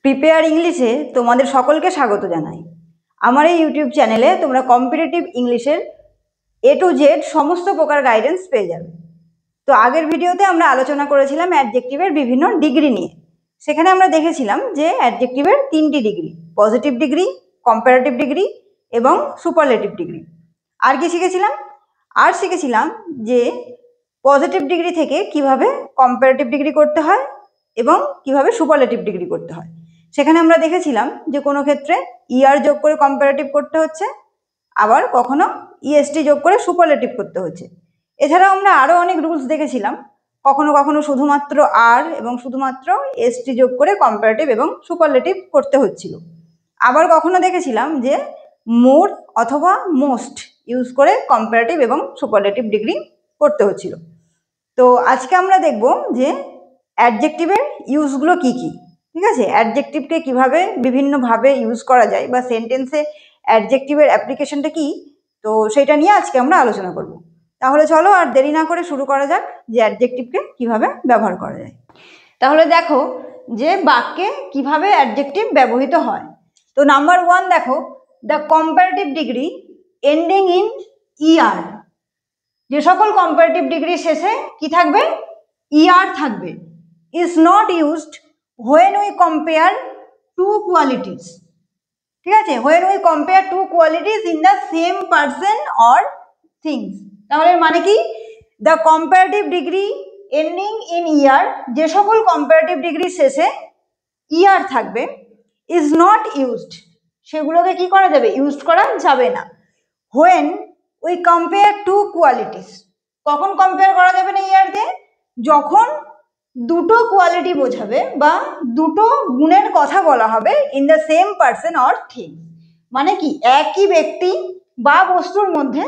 Prepare ইংলিশে তোমাদের সকলকে স্বাগত জানাই। আমার এই ইউটিউব চ্যানেলে তোমরা কম্পিটিটিভ ইংলিশের A to Z সমস্ত প্রকার গাইডেন্স পেয়ে যাবে। তো আগের ভিডিওতে আমরা আলোচনা করেছিলাম অ্যাডজেক্টিভের বিভিন্ন ডিগ্রি নিয়ে। সেখানে আমরা দেখেছিলাম যে অ্যাডজেক্টিভের 3টি degree, positive degree, comparative degree এবং সুপারলেটিভ ডিগ্রি। আর কি শিখেছিলাম? আর শিখেছিলাম যে পজিটিভ ডিগ্রি থেকে কিভাবে কম্পারেটিভ ডিগ্রি করতে হয় এবং কিভাবে সুপারলেটিভ ডিগ্রি করতে হয়। সেখানে আমরা দেখেছিলাম যে কোনো ক্ষেত্রে ইআর যোগ করে কম্পারেটিভ করতে হচ্ছে, আবার কখনো ইএসটি যোগ করে সুপারলেটিভ করতে হচ্ছে। এছাড়াও আমরা আরও অনেক রুলস দেখেছিলাম, কখনো কখনো শুধুমাত্র আর এবং শুধুমাত্র এসটি যোগ করে কম্পারেটিভ এবং সুপারলেটিভ করতে হচ্ছিল। আবার কখনো দেখেছিলাম যে মোর অথবা মোস্ট ইউজ করে কম্পারেটিভ এবং সুপারলেটিভ ডিগ্রি করতে হচ্ছিল। তো আজকে আমরা দেখব যে অ্যাডজেক্টিভের ইউজগুলো কি কি। ঠিক আছে, অ্যাডজেক্টিভকে কিভাবে বিভিন্নভাবে ইউজ করা যায় বা সেন্টেন্সে অ্যাডজেক্টিভের অ্যাপ্লিকেশনটা কি, তো সেটা নিয়ে আজকে আমরা আলোচনা করব। তাহলে চলো আর দেরি না করে শুরু করা যাক যে অ্যাডজেক্টিভকে কিভাবে ব্যবহার করা যায়। তাহলে দেখো যে বাক্যে কিভাবে অ্যাডজেক্টিভ ব্যবহৃত হয়। তো নাম্বার 1 দেখো, the comparative degree ending in E. R সকল কম্পারেটিভ ডিগ্রি শেষে কি থাকবে? ইআর থাকবে। Is not used when we compare two qualities। ঠিক আছে, when we compare two qualities in the same person or things। তাহলে মানে কি? the comparative degree ending in er, যে সকল কম্পারেটিভ ডিগ্রি শেষে er থাকবে, is not used, সেগুলোকে কি করা যাবে? ইউজ করা যাবে না। when we compare two qualities, কখন কম্পেয়ার করা যাবে না er দিয়ে? যখন দুটো কোয়ালিটি বোঝাবে বা দুটো গুণের কথা বলা হবে in the same person or thing. মানে কি? একই ব্যক্তি বা বস্তুর মধ্যে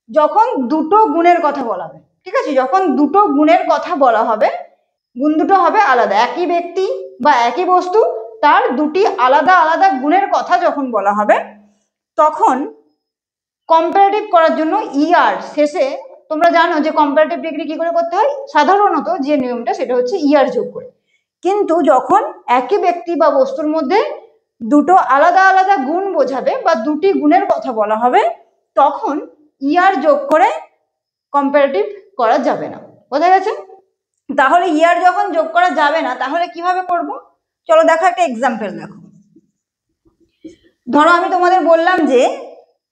যখন দুটো গুণের কথা বলা হবে, ঠিক আছে, যখন দুটো গুণের কথা বলা হবে, গুণ দুটো হবে আলাদা। একই ব্যক্তি বা একই বস্তু, তার দুটি আলাদা আলাদা গুণের কথা যখন বলা হবে, তখন কম্পারেটিভ করার জন্য ইআর শেষে, তোমরা জানো যে কম্পারেটিভ ডিগ্রি কি করে করতে হয়, সাধারণত যে নিয়মটা সেটা হচ্ছে ইআর যোগ করে। কিন্তু যখন একই ব্যক্তি বা বস্তুর মধ্যে দুটো আলাদা আলাদা গুণ বোঝাবে বা দুটি গুণের কথা বলা হবে, তখন ইআর যোগ করে কম্পারেটিভ করা যাবে না। বোঝা গেছে? তাহলে ইআর যখন যোগ করা যাবে না, তাহলে কিভাবে করব? চলো দেখো একটা এক্সাম্পল দেখো। ধরো আমি তোমাদের বললাম যে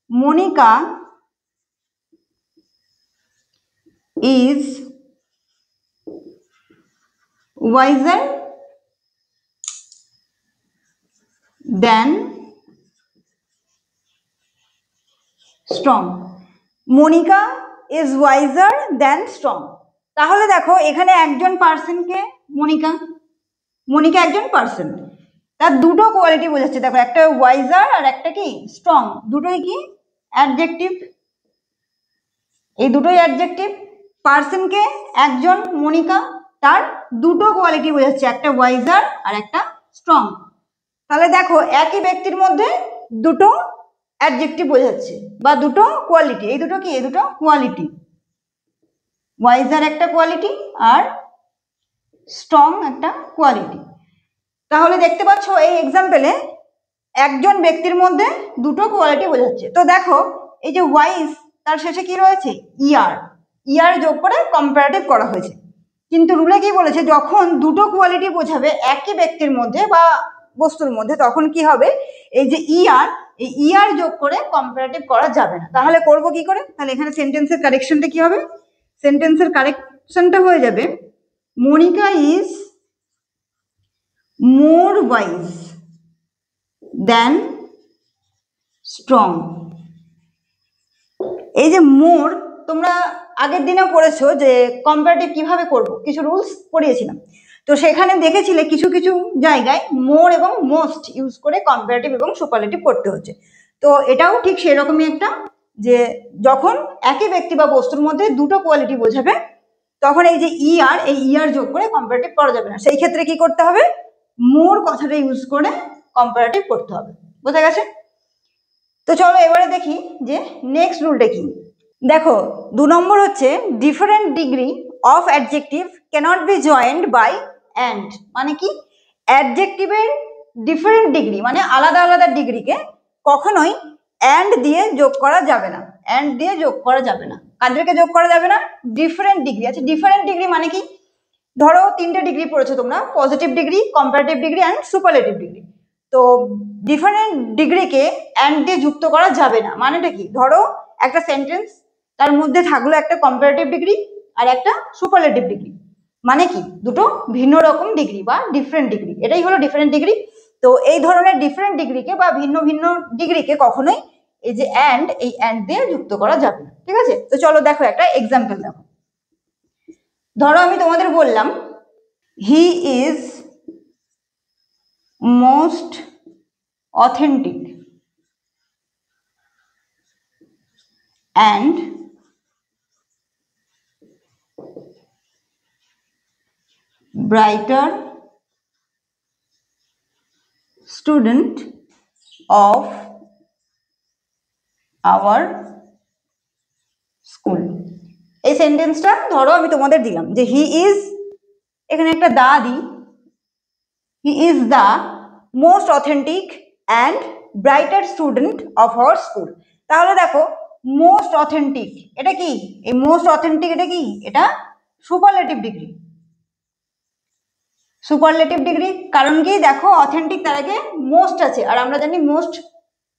Monika is wiser than strong। Monika is wiser than strong। তাহলে দেখো এখানে একজন পার্সনকে মনিকা, মনিকা একজন পার্সন, তার দুটো কোয়ালিটি বোঝাচ্ছে। দেখো একটা ওয়াইজার আর একটা কি স্ট্রং, দুটোই কি অ্যাডজেক্টিভ, এই দুটোই অ্যাডজেক্টিভ। পার্সনকে একজন মনিকা, তার দুটো কোয়ালিটি বোঝাচ্ছে, একটা ওয়াইজার আর একটা স্ট্রং। তাহলে দেখো একই ব্যক্তির মধ্যে দুটো অ্যাডজেক্টিভ বোঝাচ্ছে বা দুটো কোয়ালিটি। এই দুটো কি? এই দুটো কোয়ালিটি। ওয়াইজার একটা কোয়ালিটি আর স্ট্রং একটা কোয়ালিটি। তাহলে দেখতে পাচ্ছ এই এক্সাম্পলে একজন ব্যক্তির মধ্যে দুটো কোয়ালিটি বোঝাচ্ছে। তো দেখো এই যে ওয়াইজ, তার শেষে কি রয়েছে? ইআর, ইআর যোগ করে কম্পারেটিভ করা হয়েছে। কিন্তু রুলে কি বলেছে? যখন দুটো কোয়ালিটি বোঝাবে একই ব্যক্তির মধ্যে বা বস্তুর মধ্যে, তখন কি হবে? এই যে ইআর, এই ইআর যোগ করে কম্পারেটিভ করা যাবে না। তাহলে করব কি করে? তাহলে এখানে সেন্টেন্সের কারেকশনটা কি হবে? সেন্টেন্সের কারেকশনটা হয়ে যাবে Monica is more wise than strong. এই যে মোর, তোমরা আগের দিনেও পড়েছো যে কম্পারেটিভ কিভাবে করব, কিছু রুলস পড়িয়েছিলাম। তো সেখানে দেখেছিলে কিছু কিছু জায়গায় মোর এবং মোস্ট ইউজ করে কম্পারেটিভ এবং সুপারলেটিভ করতে হচ্ছে। তো এটাও ঠিক সেরকমই একটা, যে যখন একই ব্যক্তি বা বস্তুর মধ্যে দুটো কোয়ালিটি বোঝাবে, তখন এই যে ইআর, এই ইআর যোগ করে কম্পারেটিভ করা যাবে না। সেই ক্ষেত্রে কি করতে হবে? মোর কথাটা ইউজ করে কম্পারেটিভ করতে হবে। বোঝা গেছে? তো চলো এবারে দেখি যে নেক্সট রুলটা কি। দেখো 2 নম্বর হচ্ছে different degree of adjective cannot be joined by and. মানে কি? অ্যাডজেক্টিভের ডিফারেন্ট ডিগ্রি মানে আলাদা আলাদা ডিগ্রিকে কখনোই অ্যান্ড দিয়ে যোগ করা যাবে না। অ্যান্ড দিয়ে যোগ করা যাবে না। কাদেরকে যোগ করা যাবে না? Different degree. আচ্ছা, ডিফারেন্ট ডিগ্রি মানে কি? ধরো 3টে ডিগ্রি পড়েছো তোমরা, positive degree, comparative degree and superlative degree. তো ডিফারেন্ট ডিগ্রিকে অ্যান্ড দিয়ে যুক্ত করা যাবে না। মানেটা কি? ধরো একটা সেন্টেন্স, তার মধ্যে থাকলো একটা কম্পারেটিভ ডিগ্রি আর একটা সুপারলেটিভ ডিগ্রি। মানে কি? দুটো ভিন্ন রকম ডিগ্রি বা ডিফারেন্ট ডিগ্রি, এটাই হলো ডিফারেন্ট ডিগ্রি। তো এই ধরনের ডিফারেন্ট ডিগ্রিকে বা ভিন্ন ভিন্ন ডিগ্রিকে কখনোই এই যে অ্যান্ড, এই অ্যান্ড দিয়ে যুক্ত করা যাবে না। ঠিক আছে? তো চলো দেখো একটা এক্সাম্পল দেখো। ধরো আমি তোমাদের বললাম he is most authentic and brighter student of our school। এই সেন্টেন্সটা ধরো আমি তোমাদের দিলাম যে হি ইজ, এখানে একটা দা দিই, he is the most authentic and brighter student of our school. তাহলে দেখো মোস্ট অথেন্টিক এটা কি? এই মোস্ট অথেন্টিক এটা কি? এটা সুপারলেটিভ ডিগ্রি। সুপারলেটিভ ডিগ্রি কারণ কি? দেখো অথেন্টিক তার আগে মোস্ট আছে, আর আমরা জানি মোস্ট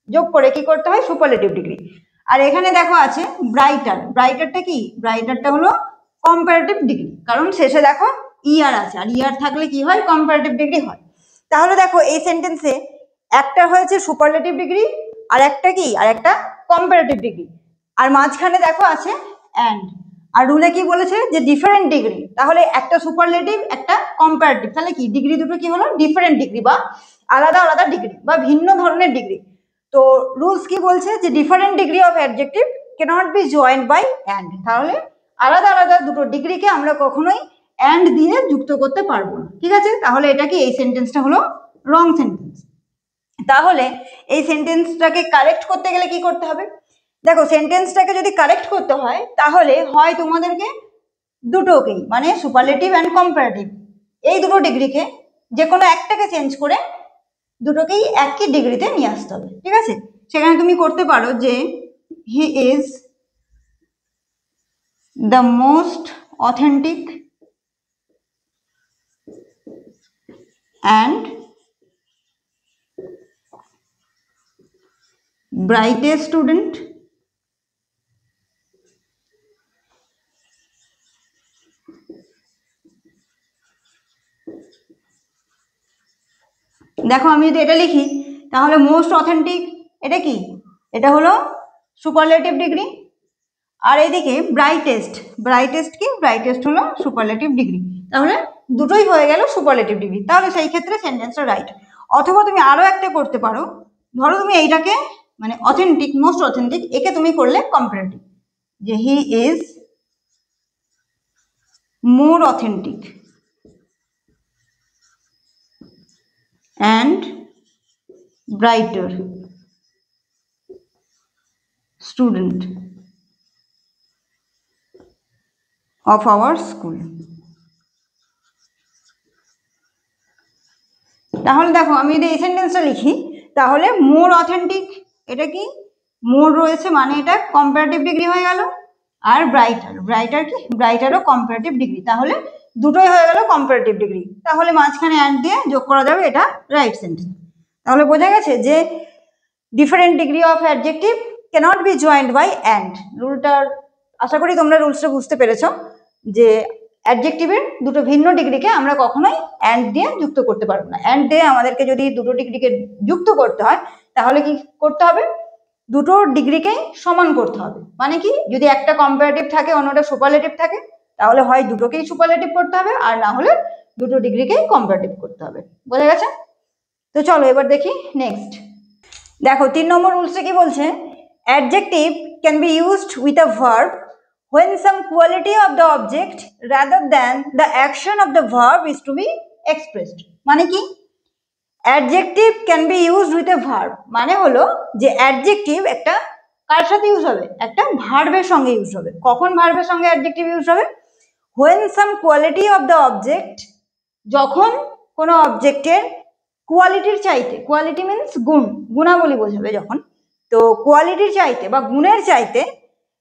যোগ করে কি করতে হয়? Superlative degree. আর এখানে দেখো আছে ব্রাইটার। ব্রাইটারটা কি? ব্রাইটারটা হলো কম্পারেটিভ ডিগ্রি, কারণ শেষে দেখো ইয়ার আছে, আর ইয়ার থাকলে কি হয়? কম্পারেটিভ ডিগ্রি হয়। তাহলে দেখো এই সেন্টেন্সে একটা হয়েছে সুপারলেটিভ ডিগ্রি আর একটা কি? আর একটা কম্পারেটিভ ডিগ্রি, আর মাঝখানে দেখো আছে অ্যান্ড। আর রুলে কি বলেছে? যে ডিফারেন্ট ডিগ্রি। তাহলে একটা সুপারলেটিভ একটা কম্পারেটিভ, তাহলে কি ডিগ্রি দুটো কি হলো? ডিফারেন্ট ডিগ্রি বা আলাদা আলাদা ডিগ্রি বা ভিন্ন ধরনের ডিগ্রি। তো রুলস কি বলছে? যে different degree of adjective cannot be joined by and. তাহলে আলাদা আলাদা দুটো ডিগ্রিকে আমরা কখনোই অ্যান্ড দিয়ে যুক্ত করতে পারবো না। ঠিক আছে? তাহলে এটা কি? এই সেন্টেন্সটা হলো রং সেন্টেন্স। তাহলে এই সেন্টেন্সটাকে কারেক্ট করতে গেলে কি করতে হবে? দেখো সেন্টেন্সটাকে যদি কারেক্ট করতে হয় তাহলে হয় তোমাদেরকে দুটোকেই মানে সুপারলেটিভ অ্যান্ড কম্পারেটিভ এই দুটো ডিগ্রিকে যে কোনো একটাকে চেঞ্জ করে দুটোকেই একই ডিগ্রিতে নিয়ে আসতে হবে। ঠিক আছে? সেখানে তুমি করতে পারো যে he is the most authentic and brightest student দেখো আমি যদি এটা লিখি তাহলে মোস্ট অথেন্টিক এটা কি? এটা হলো সুপারলেটিভ ডিগ্রি, আর এদিকে ব্রাইটেস্ট, ব্রাইটেস্ট কি? ব্রাইটেস্ট হলো সুপারলেটিভ ডিগ্রি। তাহলে দুটোই হয়ে গেল সুপারলেটিভ ডিগ্রি। তাহলে সেই ক্ষেত্রে সেন্টেন্সটা রাইট। অথবা তুমি আরো একটা করতে পারো, ধরো তুমি এইটাকে মানে অথেন্টিক, মোস্ট অথেন্টিক, একে তুমি করলে কম্পারেটিভ, যে he is more authentic and brighter student of our school। তাহলে দেখো আমি যদি এই সেন্টেন্সটা লিখি তাহলে মোর অথেন্টিক এটা কি? মোর রয়েছে মানে এটা কম্পারেটিভ ডিগ্রি হয়ে গেল, আর ব্রাইটার, ব্রাইটার কি? ব্রাইটারও কম্পারেটিভ ডিগ্রি। তাহলে দুটোই হয়ে গেল কম্পারেটিভ ডিগ্রি। তাহলে মাঝখানে অ্যান্ড দিয়ে যোগ করা যাবে, এটা রাইট সেন্টেন্স। তাহলে বোঝা গেছে যে different degree of adjective cannot be joined by and. রুলটার আশা করি তোমরা রুলসটা বুঝতে পেরেছো যে অ্যাডজেক্টিভের দুটো ভিন্ন ডিগ্রিকে আমরা কখনোই অ্যান্ড দিয়ে যুক্ত করতে পারবো না। অ্যান্ড দিয়ে আমাদেরকে যদি দুটো ডিগ্রিকে যুক্ত করতে হয় তাহলে কি করতে হবে? দুটো ডিগ্রিকেই সমান করতে হবে। মানে কি? যদি একটা কম্পারেটিভ থাকে অন্যটা সুপারলেটিভ থাকে তাহলে হয় দুটোকেই সুপারলেটিভ করতে হবে, আর না হলে দুটো ডিগ্রিকেই কম্পারেটিভ করতে হবে। বোঝা গেছে? তো চলো এবার দেখি নেক্সট। দেখো 3 নম্বর রুলসে কি বলছে? Adjective can be used with a verb when some quality of the object rather than the action of the verb is to be expressed। মানে কি? Adjective can be used with a verb মানে হলো যে adjective একটা কার সাথে use হবে? একটা ভার্বের সঙ্গে ইউজ হবে। কখন ভার্বের সঙ্গে অ্যাডজেক্টিভ ইউজ হবে? when some quality of the object, যখন কোনো অবজেক্টের কোয়ালিটির চাইতে, কোয়ালিটি মিনস গুণ, গুণাবলী বোঝাবে যখন, তো কোয়ালিটির চাইতে বা গুণের চাইতে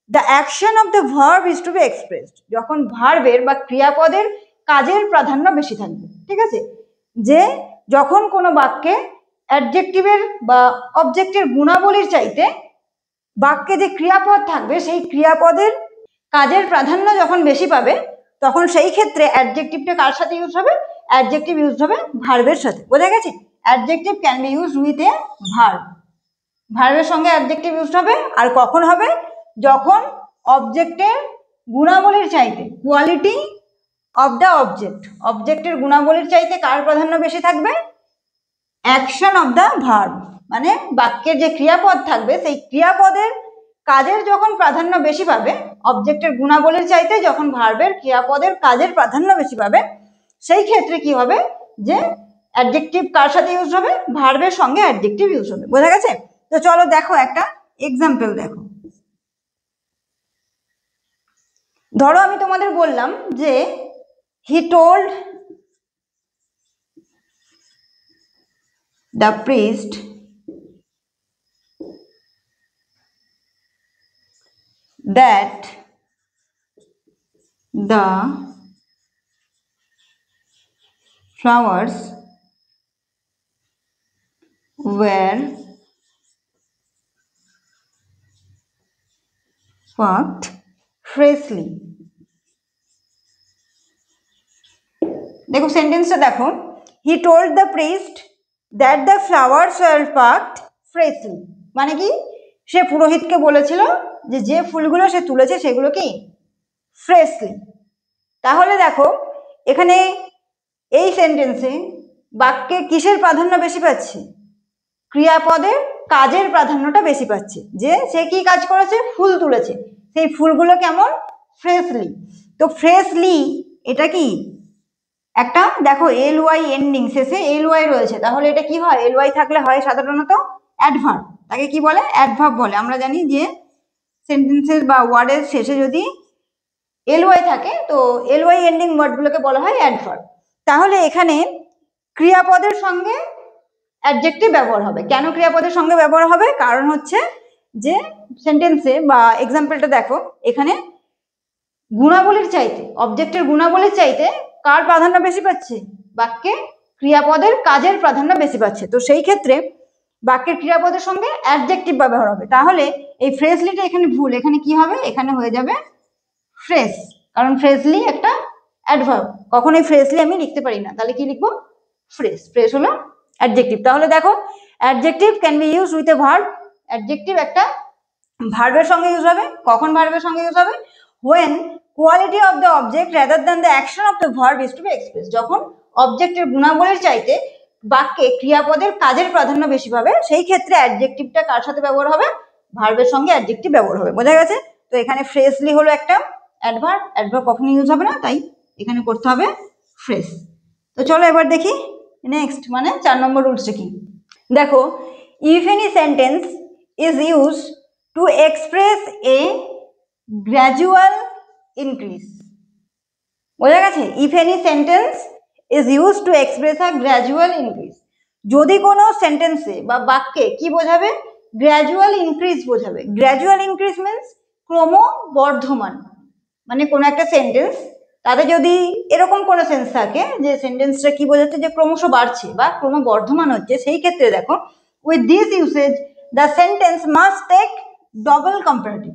the action of the verb is to be expressed, যখন ভার্বের বা ক্রিয়াপদের কাজের প্রাধান্য বেশি থাকবে। ঠিক আছে, যে যখন কোনো বাক্যে অ্যাডজেক্টিভের বা অবজেক্টের গুণাবলীর চাইতে বাক্যে যে ক্রিয়াপদ থাকবে সেই ক্রিয়াপদের কাজের প্রাধান্য যখন বেশি পাবে, তখন সেই ক্ষেত্রে অ্যাডজেক্টিভটা কার সাথে ইউজ হবে? অ্যাডজেক্টিভ ইউজ হবে ভার্বের সাথে। বোঝা গেছে? Adjective can be use with a verb, ভার্বের সঙ্গে অ্যাডজেক্টিভ ইউজ হবে। আর কখন হবে? যখন অবজেক্টের গুণাবলীর চাইতে, কোয়ালিটি অফ দ্য অবজেক্ট, অবজেক্টের গুণাবলীর চাইতে কার প্রাধান্য বেশি থাকবে? অ্যাকশন অফ দ্য ভার্ব, মানে বাক্যের যে ক্রিয়াপদ থাকবে সেই ক্রিয়াপদের কাজের যখন প্রাধান্য বেশি পাবে, অবজেক্টের গুণাবলীর চাইতে যখন ভার্বের ক্রিয়াপদের কাজের প্রাধান্য বেশি পাবে, সেই ক্ষেত্রে কি হবে? যে অ্যাডজেক্টিভ কার সাথে ইউজ হবে? ভার্বের সঙ্গে অ্যাডজেক্টিভ ইউজ হবে। বোঝা গেছে? তো চলো দেখো একটা এক্সাম্পল দেখো। ধরো আমি তোমাদের বললাম যে he told the priest that the flowers were plucked freshly। দেখো সেন্টেন্সটা দেখো, he told the priest that the flowers war plucked freshly, মানে কি? সে পুরোহিতকে বলেছিল যে যে ফুলগুলো সে তুলেছে সেগুলো কি ফ্রেশলি। তাহলে দেখো এখানে এই সেন্টেন্সে বাক্যে কিসের প্রাধান্য বেশি পাচ্ছে? ক্রিয়াপদের কাজের প্রাধান্যটা বেশি পাচ্ছে। যে সে কি কাজ করেছে? ফুল তুলেছে, সেই ফুলগুলো কেমন? ফ্রেশলি। তো ফ্রেশলি এটা কি একটা, দেখো এল ওয়াই এন্ডিং, শেষে এল ওয়াই রয়েছে, তাহলে এটা কি হয়? এল ওয়াই থাকলে হয় সাধারণত অ্যাডভার্ব, তাকে কি বলে? অ্যাডভার্ব বলে। আমরা জানি যে সেন্টেন্সের বা ওয়ার্ডের শেষে যদি এল ওয়াই থাকে তো এল ওয়াই এন্ডিং ওয়ার্ডগুলোকে বলা হয় অ্যাডভার্ব। তাহলে এখানে ক্রিয়াপদের সঙ্গে অ্যাডজেক্টিভ ব্যবহার হবে। কেন ক্রিয়াপদের সঙ্গে ব্যবহার হবে? কারণ হচ্ছে যে সেন্টেন্সে বা এক্সাম্পলটা দেখো, এখানে গুণাবলীর চাইতে, অবজেক্টের গুণাবলীর চাইতে কার প্রাধান্য বেশি পাচ্ছে? বাক্যে ক্রিয়াপদের কাজের প্রাধান্য বেশি পাচ্ছে। তো সেই ক্ষেত্রে বাক্যের ক্রিয়াপদের সঙ্গে অ্যাডজেক্টিভ ব্যবহার হবে। তাহলে এই ফ্রেশলিটা এখানে ভুল, এখানে কি হবে? এখানে হয়ে যাবে ফ্রেশ, কারণ ফ্রেশলি একটা অ্যাডভার্ব, কখনোই ফ্রেশলি আমি লিখতে পারি না, তাহলে কি লিখবো? ফ্রেশ। ফ্রেশ হলো অ্যাডজেক্টিভ। তাহলে দেখো adjective can be use with a verb, adjective একটা ভার্বের সঙ্গে ইউজ হবে। কখন ভার্বের সঙ্গে ইউজ হবে? when quality of the object rather than the action of the verb is to be expressed, যখন অবজেক্টের গুণাবলীর চাইতে বাক্যে ক্রিয়াপদের কাজের প্রাধান্য বেশি পাবে, সেই ক্ষেত্রে অ্যাডজেক্টিভটা কার সাথে ব্যবহার হবে? ভার্বের সঙ্গে অ্যাডজেক্টিভ ব্যবহার হবে। বোঝা গেছে? তো এখানে ফ্রেশলি হলো একটা অ্যাডভার্ব, অ্যাডভার্ব কখনো ইউজ হবে না, তাই এখানে করতে হবে ফ্রেশ। তো চলো এবার দেখি নেক্সট, মানে 4 নম্বর রুলসটা কি। দেখো, if any sentence is used to express a gradual increase, বোঝা গেছে? if any sentence is used to express a gradual increase, যদি কোনো সেন্টেন্সে বা বাক্যে কি বোঝাবে? গ্র্যাজুয়াল ইনক্রিজ বোঝাবে। গ্র্যাজুয়াল ইনক্রিজ মিনস ক্রমবর্ধমান, মানে কোনো একটা সেন্টেন্স তাতে যদি এরকম কোনো সেন্স থাকে যে সেন্টেন্সটা কি বোঝাচ্ছে? যে ক্রমশ বাড়ছে বা ক্রমবর্ধমান হচ্ছে, সেই ক্ষেত্রে দেখো with this usage the sentence must take double comparative.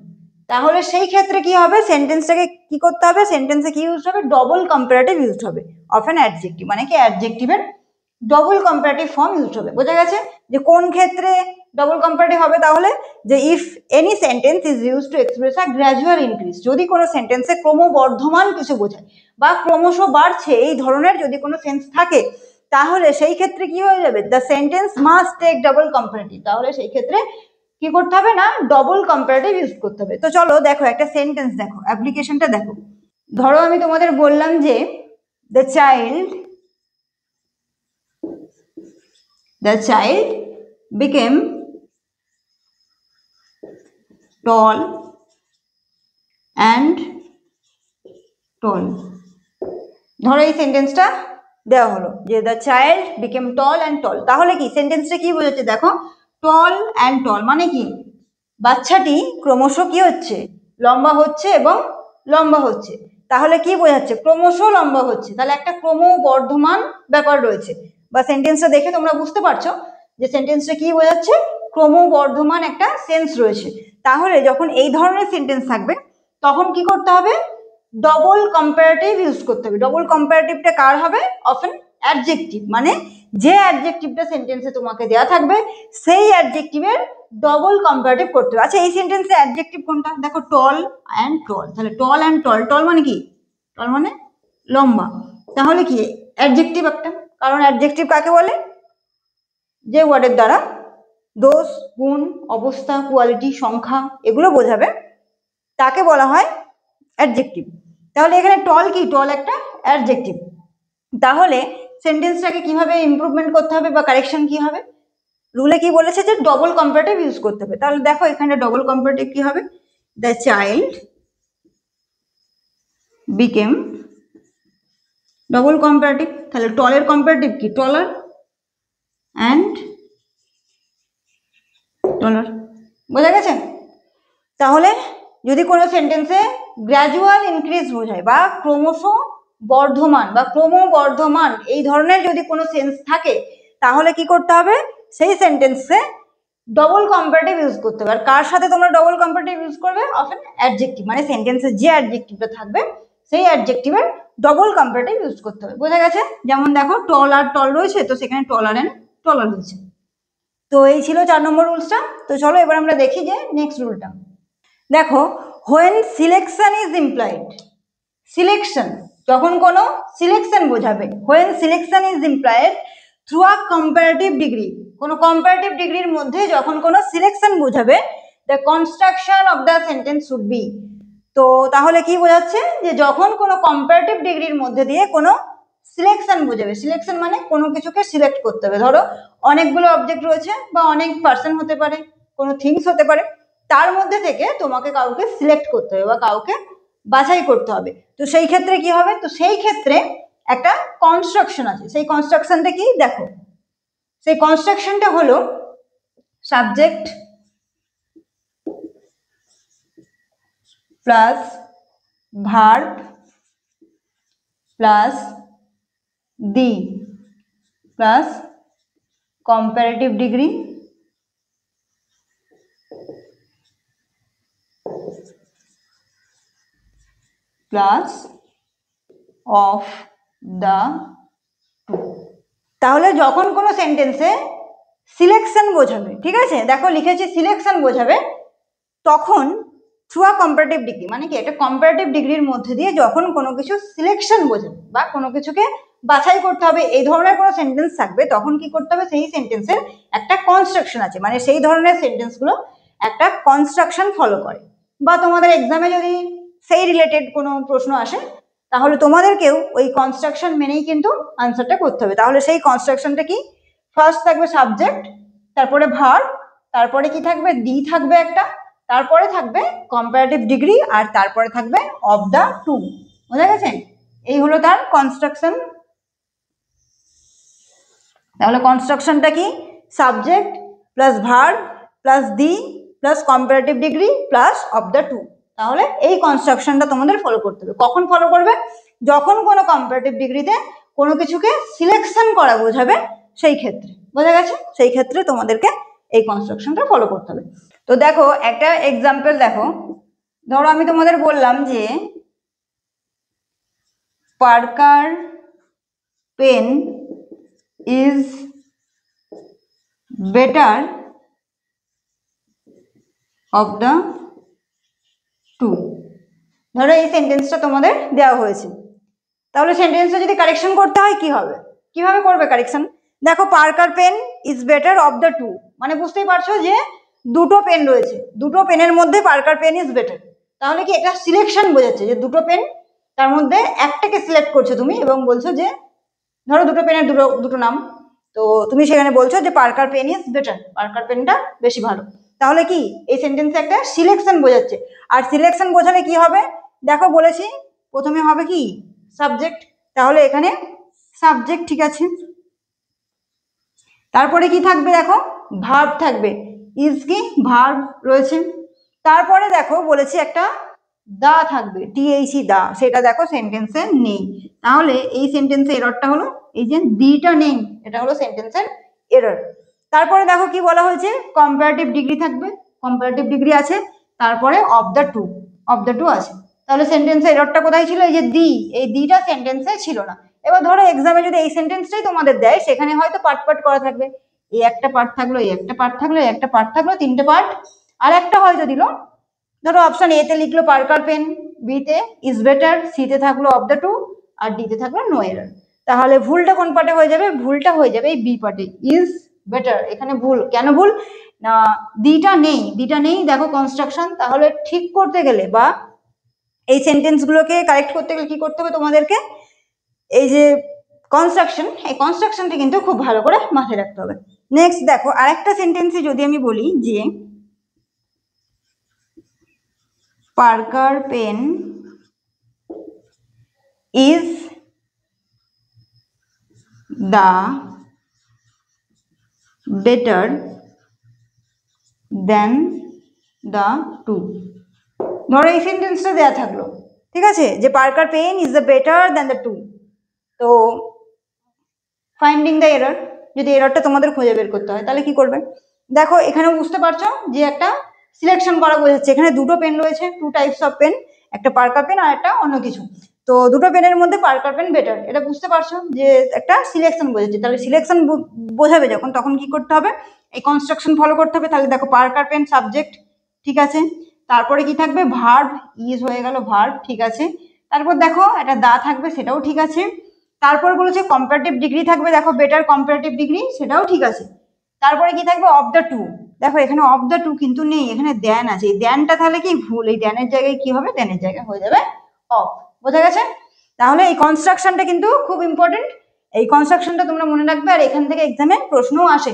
তাহলে সেই ক্ষেত্রে কি হবে? সেন্টেন্সটাকে কি করতে হবে? সেন্টেন্সে কি ইউজ হবে? ডবল কম্পারেটিভ ইউজ হবে অফ অ্যান অ্যাডজেক্টিভ, মানে কি অ্যাডজেক্টিভের ডবল কম্পারেটিভ ফর্ম ইউজ হবে। বোঝা গেছে যে কোন ক্ষেত্রে ডবল কম্পারেটিভ হবে? তাহলে যে if any sentence is use to express a gradual increase, যদি কোনো সেন্টেন্সে ক্রমবর্ধমান কিছু বোঝায় বা ক্রমশ বাড়ছে এই ধরনের যদি কোনো সেন্স থাকে, তাহলে সেই ক্ষেত্রে কি হয়ে যাবে? The sentence must take double comparative. তাহলে সেই ক্ষেত্রে কি করতে হবে? না ডবল কম্পারেটিভ ইউজ করতে হবে। তো চলো দেখো একটা সেন্টেন্স দেখো, অ্যাপ্লিকেশনটা দেখো। ধরো আমি তোমাদের বললাম যে the child became tall and tall। ধরো এই সেন্টেন্সটা দেওয়া হলো যে the child became tall and tall. তাহলে কি সেন্টেন্সটা কি বোঝাচ্ছে দেখো, টল অ্যান্ড টল মানে কি বাচ্চাটি ক্রমশ কি হচ্ছে, লম্বা হচ্ছে এবং লম্বা হচ্ছে। তাহলে কি বোঝাচ্ছে, ক্রমশ লম্বা হচ্ছে, তাহলে একটা ক্রমবর্ধমান ব্যাপার রয়েছে, বা সেন্টেন্সটা দেখে তোমরা বুঝতে পারছো যে সেন্টেন্সটা কি বোঝাচ্ছে, ক্রমবর্ধমান একটা সেন্স রয়েছে। তাহলে যখন এই ধরনের সেন্টেন্স থাকবে তখন কি করতে হবে, ডবল কম্পারেটিভ ইউজ করতে হবে। ডবল কম্পারেটিভটা কার হবে, অফেন অ্যাডজেক্টিভ, মানে যে অ্যাডজেক্টিভটা সেন্টেন্সে তোমাকে দেওয়া থাকবে সেই অ্যাডজেক্টিভের ডবল কম্পারেটিভ করতে হবে। আচ্ছা এই সেন্টেন্সে অ্যাডজেক্টিভ কোনটা, দেখো টল অ্যান্ড টল, তাহলে টল অ্যান্ড টল, টল মানে কি, টল মানে লম্বা, তাহলে কি অ্যাডজেক্টিভ একটা, কারণ অ্যাডজেক্টিভ কাকে বলে, যে ওয়ার্ডের দ্বারা দোষ, গুণ, অবস্থা, কোয়ালিটি, সংখ্যা এগুলো বোঝাবে তাকে বলা হয় অ্যাডজেক্টিভ। তাহলে এখানে টল কি, টল একটা অ্যাডজেক্টিভ। তাহলে সেন্টেন্সটাকে কিভাবে ইমপ্রুভমেন্ট করতে হবে বা কারেকশন কি হবে, রুলে কি বলেছে যে ডবল কম্পারেটিভ ইউজ করতে হবে। তাহলে দেখো এখানে ডবল কম্পারেটিভ কি হবে, the child became, double comparative, তাহলে টলের কম্পারেটিভ কি, টলার অ্যান্ড টলার, বোঝা গেছে। তাহলে যদি কোনো সেন্টেন্সে গ্র্যাজুয়াল ইনক্রিজ বোঝায় বা ক্রমশ বর্ধমান বা ক্রমবর্ধমান এই ধরনের যদি কোনো সেন্স থাকে তাহলে কি করতে হবে, সেই সেন্টেন্সে ডবল কম্পারেটিভ ইউজ করতে হবে। আর কার সাথে তোমরা ডবল কম্পারেটিভ ইউজ করবে, অফেন অ্যাডজেক্টিভ, মানে সেন্টেন্সে যে অ্যাডজেক্টিভটা থাকবে সেই অ্যাডজেক্টিভের ডবল কম্পারেটিভ ইউজ করতে হবে, বোঝা গেছে। যেমন দেখো টল আর টল রয়েছে, তো সেখানে টলার অ্যান্ড টলার হয়েছে। তো এই ছিল 4 নম্বর রুলসটা। তো চলো এবার আমরা দেখি যে নেক্সট রুলটা। দেখো when selection is employed, selection যখন কোনো সিলেকশন বোঝাবে, when selection is employed through a comparative degree, কোনো কম্পারেটিভ ডিগ্রির মধ্যে যখন কোনো সিলেকশন বোঝাবে, the construction of the sentence should be. তো তাহলে কি বোঝাচ্ছে, যে যখন কোনো কম্পারেটিভ ডিগ্রির মধ্যে দিয়ে কোনো সিলেকশন বোঝাবে, সিলেকশন মানে কোনো কিছুকে সিলেক্ট করতে হবে। ধরো অনেকগুলো অবজেক্ট রয়েছে বা অনেক পার্সন হতে পারে, কোনো থিংস হতে পারে, তার মধ্যে থেকে তোমাকে কাউকে সিলেক্ট করতে হবে বা কাউকে বাছাই করতে হবে। তো সেই ক্ষেত্রে কি হবে, তো সেই ক্ষেত্রে একটা কনস্ট্রাকশন আছে, সেই কনস্ট্রাকশনটা কি দেখো, সেই কনস্ট্রাকশনটা হলো subject plus verb plus the plus comparative degree plus of the two. তাহলে যখন কোনো সেন্টেন্সে সিলেকশন বোঝাবে, ঠিক আছে দেখো লিখেছি সিলেকশন বোঝাবে, তখন থ্রু আ কম্পারেটিভ ডিগ্রি মানে কি, একটা কম্পারেটিভ ডিগ্রির মধ্যে দিয়ে যখন কোনো কিছু সিলেকশন বোঝাবে বা কোনো কিছুকে বাছাই করতে হবে এই ধরনের কোনো সেন্টেন্স থাকবে, তখন কি করতে হবে, সেই সেন্টেন্সের একটা কনস্ট্রাকশন আছে, মানে সেই ধরনের সেন্টেন্সগুলো একটা কনস্ট্রাকশন ফলো করে। বা তোমাদের এক্সামে যদি সেই রিলেটেড কোনো প্রশ্ন আসে তাহলে তোমাদেরকেও ওই কনস্ট্রাকশন মেনেই কিন্তু আনসারটা করতে হবে। তাহলে সেই কনস্ট্রাকশনটা কি, ফার্স্ট থাকবে সাবজেক্ট, তারপরে ভার্ব, তারপরে কি থাকবে, ডি থাকবে একটা, তারপরে থাকবে কম্পারেটিভ ডিগ্রি, আর তারপরে থাকবে অফ দ্য টু, বোঝা গেছে। এই হলো তার কনস্ট্রাকশন। তাহলে কনস্ট্রাকশনটা কি, subject plus verb plus the plus comparative degree plus of the two. তাহলে এই কনস্ট্রাকশনটা তোমাদের ফলো করতে হবে। কখন ফলো করবে, যখন কোনো কম্পারেটিভ ডিগ্রিতে কোনো কিছুকে সিলেকশন করা বোঝাবে সেই ক্ষেত্রে, বোঝা গেছে, সেই ক্ষেত্রে তোমাদেরকে এই কনস্ট্রাকশনটা ফলো করতে হবে। তো দেখো একটা এক্সাম্পল দেখো, ধরো আমি তোমাদের বললাম যে Parker pen is better of the two. ধরো এই সেন্টেন্সটা তোমাদের দেওয়া হয়েছে, তাহলে সেন্টেন্সটা যদি কারেকশন করতে হয় কি হবে, কিভাবে করবে কারেকশন, দেখো Parker pen is better of the two, মানে বুঝতেই পারছো যে দুটো পেন রয়েছে, দুটো পেনের মধ্যে পার্কার পেন ইজ বেটার, তাহলে কি এটা সিলেকশন বোঝাচ্ছে যে দুটো পেন, তার মধ্যে একটাকে সিলেক্ট করছো তুমি এবং বলছো যে, ধরো দুটো পেনের দুটো নাম, তো তুমি সেখানে বলছো যে Parker pen is better, Parker পেনটা বেশি ভালো, তাহলে কি এই সেন্টেন্সে একটা সিলেকশন বোঝাচ্ছে। আর সিলেকশন বোঝালে কি হবে, দেখো বলেছি প্রথমে হবে কি সাবজেক্ট, তাহলে এখানে সাবজেক্ট, ঠিক আছে। তারপরে কি থাকবে দেখো, ভার্ব থাকবে, ইজ কি ভার্ব রয়েছে। তারপরে দেখো বলেছি একটা দা থাকবে, টিএইচই দা, সেটা দেখো সেন্টেন্সে নেই। তাহলে এই সেন্টেন্সে এররটা হলো এই যে দিটা নেই, এটা হলো সেন্টেন্সের এরর। তারপরে দেখো কি বলা হয়েছে, কম্পারেটিভ ডিগ্রি থাকবে, কম্পারেটিভ ডিগ্রি আছে, তারপরে অফ দ্য টু আছে। তাহলে সেন্টেন্সে এররটা কোথায় ছিল, এই যে দি, এই দিটা সেন্টেন্সে ছিল না। এবার ধরো এক্সামে যদি এই সেন্টেন্সটাই তোমাদের দেয়, সেখানে হয়তো পার্ট পার্ট করা থাকবে, এই একটা পার্ট থাকলো, এই একটা পার্ট থাকলো, এই একটা পার্ট থাকলো, তিনটে পার্ট। আর একটা হয়তো দিল, ধরো অপশন এ তে লিখলো পার্কার পেন, বি তে ইজ বেটার, সি তে থাকলো অফ দ্য টু, আর ডি তে থাকলো নো এরর। তাহলে ভুলটা কোন পার্টে হয়ে যাবে, ভুলটা হয়ে যাবে এই বি পার্টে, ইজ বেটার। এখানে ভুল কেন, ভুল না দিটা নেই, দিটা নেই দেখো কনস্ট্রাকশন। তাহলে ঠিক করতে গেলে বা এই সেন্টেন্সগুলোকে কারেক্ট করতে গেলে কি করতে হবে তোমাদেরকে, এই যে কনস্ট্রাকশন, এই কনস্ট্রাকশনটা কিন্তু খুব ভালো করে মাথায় রাখতে হবে। নেক্সট দেখো আরেকটা সেন্টেন্সে যদি আমি বলি যে Parker pen is the better than the two. ধরো এই সেন্টেন্সটা দেওয়া থাকলো, ঠিক আছে, যে Parker pen is the better than the two. তো ফাইন্ডিং দ্য এরর, যদি এররটা তোমাদের খুঁজে বের করতে হয় তাহলে কি করবে, দেখো এখানে বুঝতে পারছো যে একটা সিলেকশন করা বোঝাচ্ছে, এখানে দুটো পেন রয়েছে, টু টাইপস অফ পেন, একটা পার্কার পেন আর একটা অন্য কিছু। তো দুটো পেনের মধ্যে পার্কার পেন বেটার, এটা বুঝতে পারছো যে একটা সিলেকশন বোঝাচ্ছে। তাহলে সিলেকশন বোঝাবে যখন, তখন কি করতে হবে, এই কনস্ট্রাকশন ফলো করতে হবে। তাহলে দেখো পার্কার পেন সাবজেক্ট, ঠিক আছে, তারপরে কি থাকবে ভার্ব, ইজ হয়ে গেল ভার্ব, ঠিক আছে। তারপর দেখো একটা দা থাকবে, সেটাও ঠিক আছে। তারপর বলেছে কম্পারেটিভ ডিগ্রি থাকবে, দেখো বেটার কম্পারেটিভ ডিগ্রি, সেটাও ঠিক আছে। তারপরে কি থাকবে অফ দ্য টু, দেখো এখানে অফ দ্য টু কিন্তু নেই, এখানে দেন আছে, এই দেনটা তাহলে কি ভুল, এই দেনের জায়গায় কি হবে, দেনের জায়গায় হয়ে যাবে অফ। বোঝা গেছে? তাহলে এই কনস্ট্রাকশনটা কিন্তু খুব ইম্পর্টেন্ট, এই কনস্ট্রাকশনটা তোমরা মনে রাখবে, আর এখান থেকে এক্সামে প্রশ্নও আসে।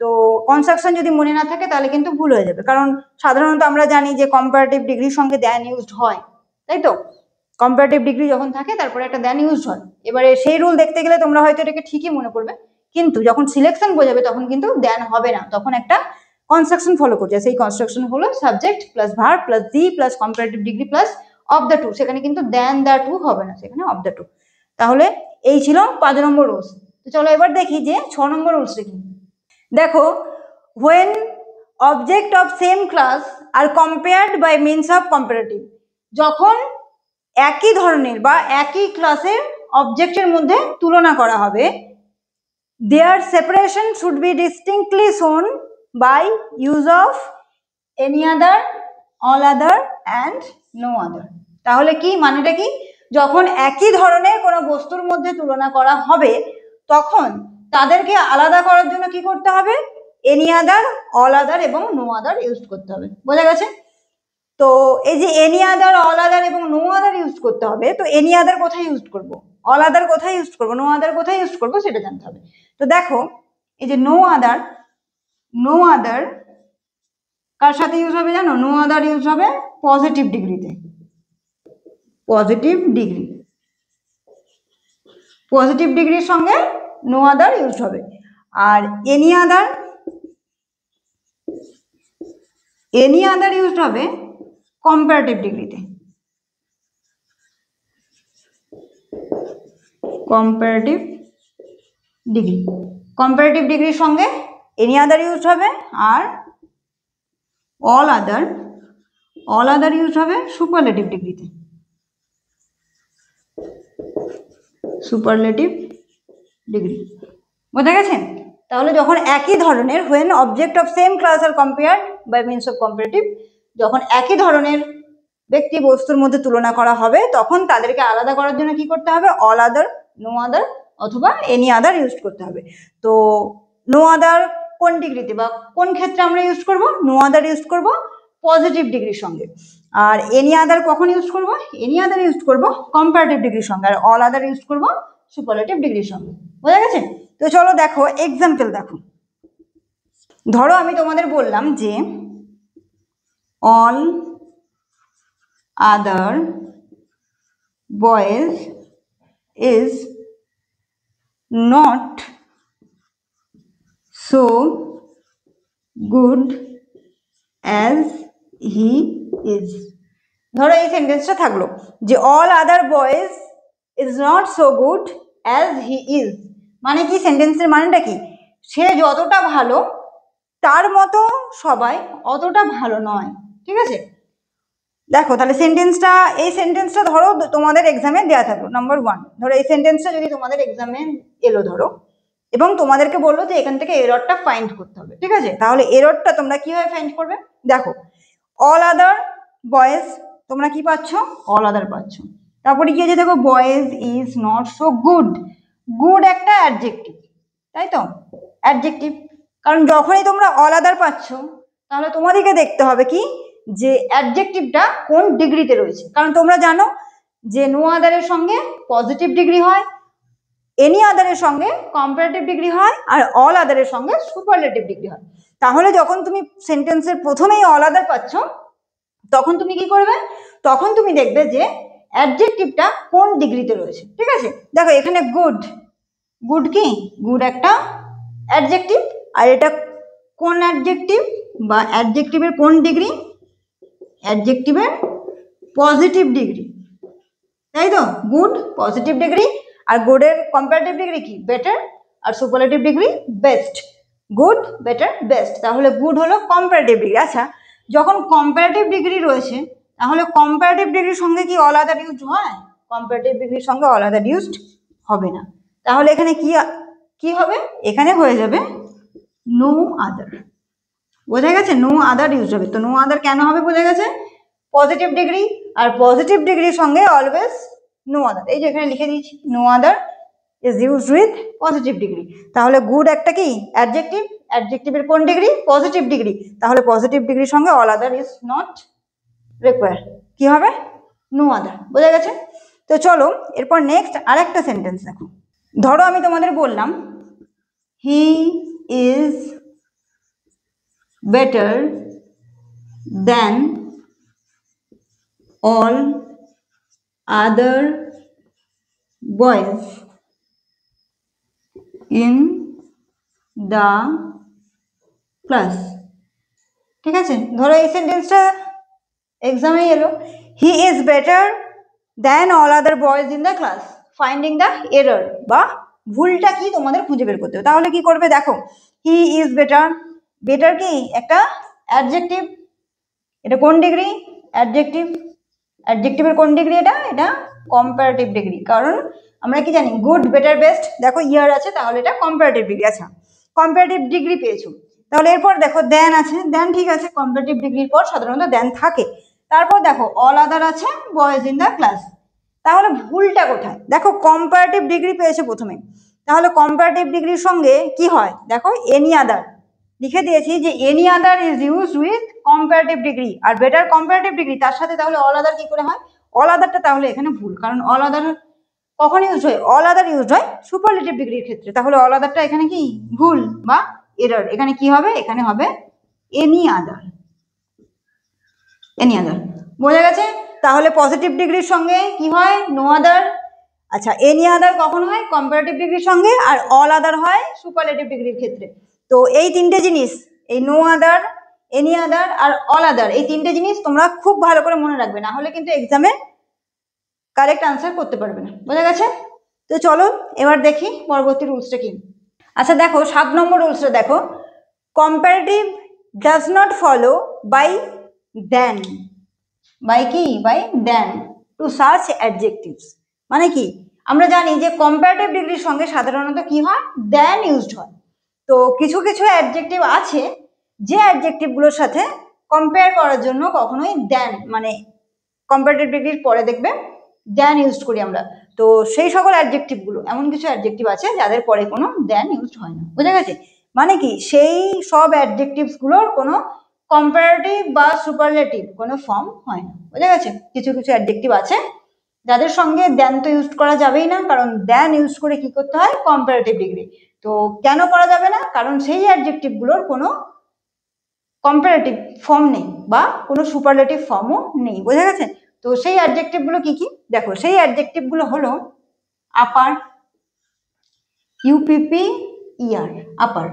তো কনস্ট্রাকশন যদি মনে না থাকে তাহলে কিন্তু ভুল হয়ে যাবে, কারণ সাধারণত আমরা জানি যে কম্পারেটিভ ডিগ্রির সঙ্গে দেন ইউজড হয়, তাই তো, কম্পারেটিভ ডিগ্রি যখন থাকে তারপরে একটা দেন ইউজ হয়। এবারে সেই রুল দেখতে গেলে তোমরা হয়তো এটাকে ঠিকই মনে করবে, কিন্তু যখন সিলেকশন বোঝাবে তখন কিন্তু দেন হবে না, তখন একটা কনস্ট্রাকশন ফলো করছে, সেই কনস্ট্রাকশন হলো subject plus verb plus the plus comparative degree plus of the two, সেখানে কিন্তু দেন দ্য টু হবে না, সেখানে অফ দ্য টু। তাহলে এই ছিল 5 নম্বর রুলস। তো চলো এবার দেখি যে 6 নম্বর রুলসটা কি। দেখো when object of same class are compared by means of comparative, যখন একই ধরনের বা একই ক্লাসের অবজেক্টের মধ্যে তুলনা করা হবে, their separation should be distinctly shown by use of any other, all other and no other। তাহলে কি মানেটা কি, যখন একই ধরনের কোনো বস্তুর মধ্যে তুলনা করা হবে তখন তাদেরকে আলাদা করার জন্য কি করতে হবে, এনি আদার, অল আদার এবং নো আদার ইউজ করতে হবে। বোঝা গেছে? তো এই যে এনি আদার, অল আদার এবং নো আদার ইউজ করতে হবে, তো এনি আদার কোথায় ইউজ করব, অল আদার কোথায় ইউজ করব, নো আদার কোথায় ইউজ করব, সেটা জানতে হবে। তো দেখো এই যে নো আদার, নো আদার কার সাথে ইউজ হবে জানো, নো আদার ইউজ হবে পজিটিভ ডিগ্রিতে, পজিটিভ ডিগ্রি, পজিটিভ ডিগ্রির সঙ্গে নো আদার ইউজ হবে। আর any other, any other use হবে কম্পারেটিভ ডিগ্রিতে, কম্পারেটিভ ডিগ্রি, কম্পারেটিভ ডিগ্রির সঙ্গে এনি আদার ইউজ হবে। আর all other, all other use হবে সুপারলেটিভ ডিগ্রিতে, সুপারলেটিভ ডিগ্রি। বোঝা গেছে? তাহলে যখন একই ধরনের when object of same class are compared by means of comparative, যখন একই ধরনের ব্যক্তি বস্তুর মধ্যে তুলনা করা হবে তখন তাদেরকে আলাদা করার জন্য কি করতে হবে, অল আদার, নো আদার অথবা এনি আদার ইউজ করতে হবে। তো নো আদার কোন ডিগ্রিতে বা কোন ক্ষেত্রে আমরা ইউজ করব, নো আদার ইউজ করব পজিটিভ ডিগ্রির সঙ্গে। আর এনি আদার কখন ইউজ করব, এনি আদার ইউজ করব কম্পারেটিভ ডিগ্রির সঙ্গে। আর অল আদার ইউজ করব সুপারলেটিভ ডিগ্রির সঙ্গে। বোঝা গেছে? তো চলো দেখো এক্সাম্পল দেখো। ধরো আমি তোমাদের বললাম যে all other boys is not so good as he is। ধরো এই সেন্টেন্সটা থাকলো যে all other boys is not so good as he is, মানে কি সেন্টেন্সের মানেটা কি, সে যতটা ভালো তার মতো সবাই অতটা ভালো নয়। ঠিক আছে, দেখো তাহলে সেন্টেন্সটা, এই সেন্টেন্সটা ধরো তোমাদের এক্সামে দেওয়া থাকলো নাম্বার 1, ধরো এই সেন্টেন্সটা যদি তোমাদের এক্সামে এলো ধরো, এবং তোমাদেরকে বললো যে এখান থেকে এররটা ফাইন্ড করতে হবে। ঠিক আছে, তাহলে এররটা তোমরা কিভাবে ফাইন্ড করবে, দেখো অল আদার বয়েজ, তোমরা কি পাচ্ছ, অল আদার পাচ্ছ, তারপরে গিয়ে যে দেখো boys is not so good, good একটা অ্যাডজেক্টিভ, তাই তো অ্যাডজেক্টিভ, কারণ যখনই তোমরা অল আদার পাচ্ছ তাহলে তোমাদেরকে দেখতে হবে কি যে অ্যাডজেক্টিভটা কোন ডিগ্রিতে রয়েছে, কারণ তোমরা জানো যে নো আদারের সঙ্গে পজিটিভ ডিগ্রি হয়, এনি আদারের সঙ্গে কম্পারেটিভ ডিগ্রি হয়, আর অল আদারের সঙ্গে সুপারলেটিভ ডিগ্রি হয়। তাহলে যখন তুমি সেন্টেন্সের প্রথমেই অল আদার পাচ্ছ তখন তুমি কি করবে, তখন তুমি দেখবে যে অ্যাডজেক্টিভটা কোন ডিগ্রিতে রয়েছে। ঠিক আছে, দেখো এখানে গুড, গুড কি, গুড একটা অ্যাডজেক্টিভ, আর এটা কোন অ্যাডজেক্টিভ বা অ্যাডজেক্টিভের কোন ডিগ্রি, অ্যাডজেক্টিভের পজিটিভ ডিগ্রি, তাই তো গুড পজিটিভ ডিগ্রি, আর গুডের কম্পারেটিভ ডিগ্রি কি বেটার, আর superlative degree best, good better best, তাহলে গুড হলো কম্পারেটিভ ডিগ্রি। আচ্ছা, যখন কম্পারেটিভ ডিগ্রি রয়েছে তাহলে কম্পারেটিভ ডিগ্রির সঙ্গে কি অল আদার ইউজড হয়, কম্পারেটিভ ডিগ্রির সঙ্গে অল আদার ইউজড হবে না, তাহলে এখানে কি কি হবে, এখানে হয়ে যাবে নো আদার, বোঝা গেছে, নো আদার ইউজ হবে। তো নো আদার কেন হবে বোঝা গেছে, পজিটিভ ডিগ্রি, আর পজিটিভ ডিগ্রির সঙ্গে অলওয়েজ নো আদার, এই যে এখানে লিখে দিয়েছি no other is used with positive degree, তাহলে গুড একটা কি অ্যাডজেক্টিভ, অ্যাডজেক্টিভের কোন ডিগ্রি, পজিটিভ ডিগ্রি, তাহলে পজিটিভ ডিগ্রির সঙ্গে all other is not require, কি হবে নো আদার, বোঝা গেছে। তো চলো এরপর নেক্সট আরেকটা সেন্টেন্স দেখো, ধরো আমি তোমাদের বললাম he is better than all other boys in the class। ঠিক আছে, ধরো এই সেন্টেন্সটা এক্সামে এলো, he is better than all other boys in the class, finding the error, বা ভুলটা কি তোমাদের খুঁজে বের করতে হবে। তাহলে কি করবে, দেখো হি ইজ বেটার, বেটার কি একটা অ্যাডজেক্টিভ, এটা কোন ডিগ্রি, অ্যাডজেক্টিভ, অ্যাডজেক্টিভের কোন ডিগ্রি, এটা এটা কম্পারেটিভ ডিগ্রি, কারণ আমরা কি জানি গুড বেটার বেস্ট, দেখো ইয়ার আছে তাহলে এটা কম্পারেটিভ ডিগ্রি। আচ্ছা, কম্পারেটিভ ডিগ্রি পেয়েছো, তাহলে এরপর দেখো দেন আছে, দেন ঠিক আছে, কম্পারেটিভ ডিগ্রির পর সাধারণত দেন থাকে, তারপর দেখো অল আদার আছে বয়েজ ইন দ্য ক্লাস, তাহলে ভুলটা কোথায়, দেখো কম্পারেটিভ ডিগ্রি পেয়েছে প্রথমে, তাহলে কম্পারেটিভ ডিগ্রির সঙ্গে কি হয়, দেখো এনি আদার লিখে দিয়েছি যে any other is use with comparative degree, আর বেটার কম্পারেটিভ ডিগ্রি তার সাথে, তাহলে অল আদার কি করে হয়, অল আদারটা তাহলে এখানে ভুল, কারণ অল আদার কখন ইউজ হয়, অল আদার ইউজ হয় সুপারলেটিভ ডিগ্রির ক্ষেত্রে, তাহলে অল আদারটা এখানে কি ভুল বা এরর, এখানে কি হবে, এখানে হবে এনি আদার, এনি আদার, বোঝা গেছে। তাহলে পজিটিভ ডিগ্রির সঙ্গে কি হয় নো আদার, আচ্ছা এনি আদার কখন হয় কম্পারেটিভ ডিগ্রির সঙ্গে, আর অল আদার হয় সুপারলেটিভ ডিগ্রির ক্ষেত্রে। তো এই তিনটে জিনিস, এই নো আদার, এনি আদার আর অল আদার, এই তিনটে জিনিস তোমরা খুব ভালো করে মনে রাখবে, না হলে কিন্তু এক্সামে কারেক্ট আনসার করতে পারবে না, বোঝা গেছে। তো চলো এবার দেখি পরবর্তী রুলসটা কি। আচ্ছা দেখো 7 নম্বর রুলসটা দেখো, comparative does not follow by than, by কি, by than to search adjectives, মানে কি আমরা জানি যে কম্পারেটিভ ডিগ্রির সঙ্গে সাধারণত কি হয় দেন ইউজড হয়, তো কিছু কিছু অ্যাডজেক্টিভ আছে যে অ্যাডজেক্টিভগুলোর সাথে কম্পেয়ার করার জন্য কখনোই দেন, মানে কম্পারেটিভ ডিগ্রির পরে দেখবে দেন ইউজ করি আমরা, তো সেই সকল অ্যাডজেক্টিভগুলো, এমন কিছু অ্যাডজেক্টিভ আছে যাদের পরে কোনো দেন ইউজড হয় না, বোঝা গেছে, মানে কি সেই সব অ্যাডজেক্টিভসগুলোর কোনো কম্পারেটিভ বা সুপারলেটিভ কোনো ফর্ম হয় না, বোঝা গেছে। কিছু কিছু অ্যাডজেক্টিভ আছে যাদের সঙ্গে দেন তো ইউজ করা যাবেই না, কারণ দেন ইউজ করে কি করতে হয় কম্পারেটিভ ডিগ্রি, তো কেন করা যাবে না, কারণ সেই অ্যাডজেক্টিভগুলোর কোনো কম্পারেটিভ ফর্ম নেই বা কোনো সুপারলেটিভ ফর্মও নেই, বোঝা গেছে। তো সেই অ্যাডজেক্টিভগুলো কি কি, দেখো সেই অ্যাডজেক্টিভগুলো হলো আপার, ইউপিপি ইয়ার, আপার।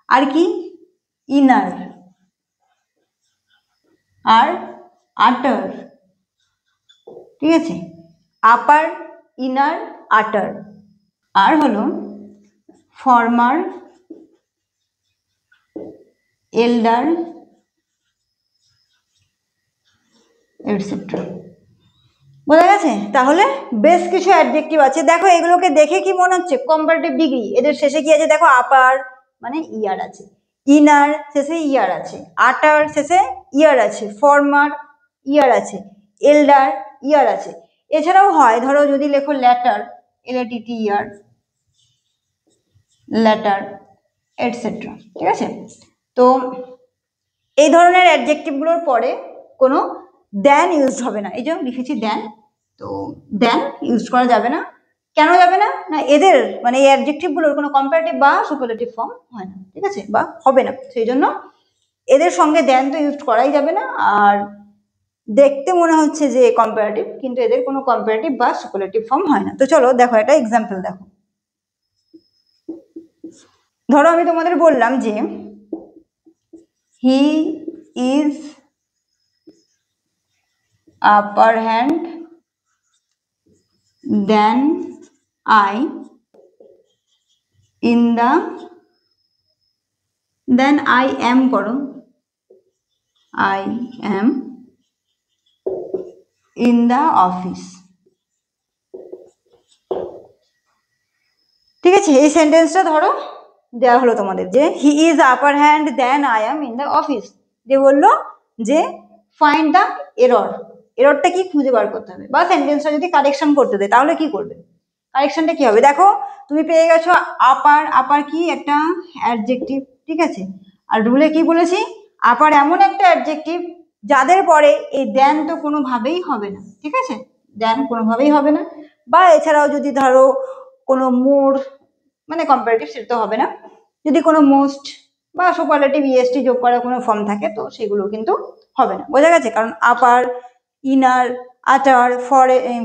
আর কি ইনার, আর আটার, ঠিক আছে, আপার, ইনার, আটার। আর হলো ফর্মার, এল্ডার, এটসেট্রা। বোঝা গেছে? তাহলে বেশ কিছু অ্যাডজেক্টিভ আছে। দেখো এগুলোকে দেখে কি মনে হচ্ছে? Comparative degree. এদের শেষে কি আছে দেখো, আপার মানে ইয়ার আছে, ইনার শেষে ইয়ার আছে, আটার শেষে ইয়ার আছে, ফর্মার ইয়ার আছে, এল্ডার ইয়ার আছে। এছাড়াও হয় ধরো যদি লেখো ল্যাটার, এলএটিটি ইয়ার, ল্যাটার, এটসেট্রা, ঠিক আছে। তো এই ধরনের অ্যাডজেক্টিভগুলোর পরে কোনো দেন ইউজ হবে না। এই যে লিখেছি দেন, তো দেন ইউজ করা যাবে না। কেন যাবে না? না এদের মানে এই অ্যাডজেক্টিভগুলোর কোনো কম্পারেটিভ বা সুপারলেটিভ ফর্ম হয় না, ঠিক আছে, বা হবে না। সেই জন্য এদের সঙ্গে দেন তো ইউজ করাই যাবে না। আর দেখতে মনে হচ্ছে যে কম্পারেটিভ, কিন্তু এদের কোনো কম্পারেটিভ বা সুপারলেটিভ ফর্ম হয় না। তো চলো দেখো একটা এক্সাম্পল দেখো। ধরো আমি তোমাদের বললাম যে he is upper hand than I in the, than I am করো, I am in the office, ঠিক আছে। এই সেন্টেন্সটা ধরো দেওয়া হলো তোমাদের যে he is upper hand than I am in the office. যে বললো যে ফাইন্ড দ্য এরর, এররটা কি খুঁজে বার করতে হবে, বা সেন্টেন্সটা যদি কারেকশন করতে দেয় তাহলে কি করবে, কারেকশনটা কি হবে। দেখো তুমি পেয়ে গেছো আপার, আপার কি একটা অ্যাডজেক্টিভ, ঠিক আছে। আর রুলে কি বলেছি, আপার এমন একটা অ্যাডজেক্টিভ যাদের পরে এই দেন তো কোনোভাবেই হবে না, ঠিক আছে, দেন কোনোভাবেই হবে না। বা এছাড়াও যদি ধরো কোনো মোর মানে কম্পারেটিভ, সেটা তো হবে না। যদি কোনো মোস্ট বা সুপারলেটিভ ইএসটি যোগ করা কোনো ফর্ম থাকে তো সেগুলো কিন্তু হবে না। বোঝা গেছে? কারণ আপার, ইনার, আটার,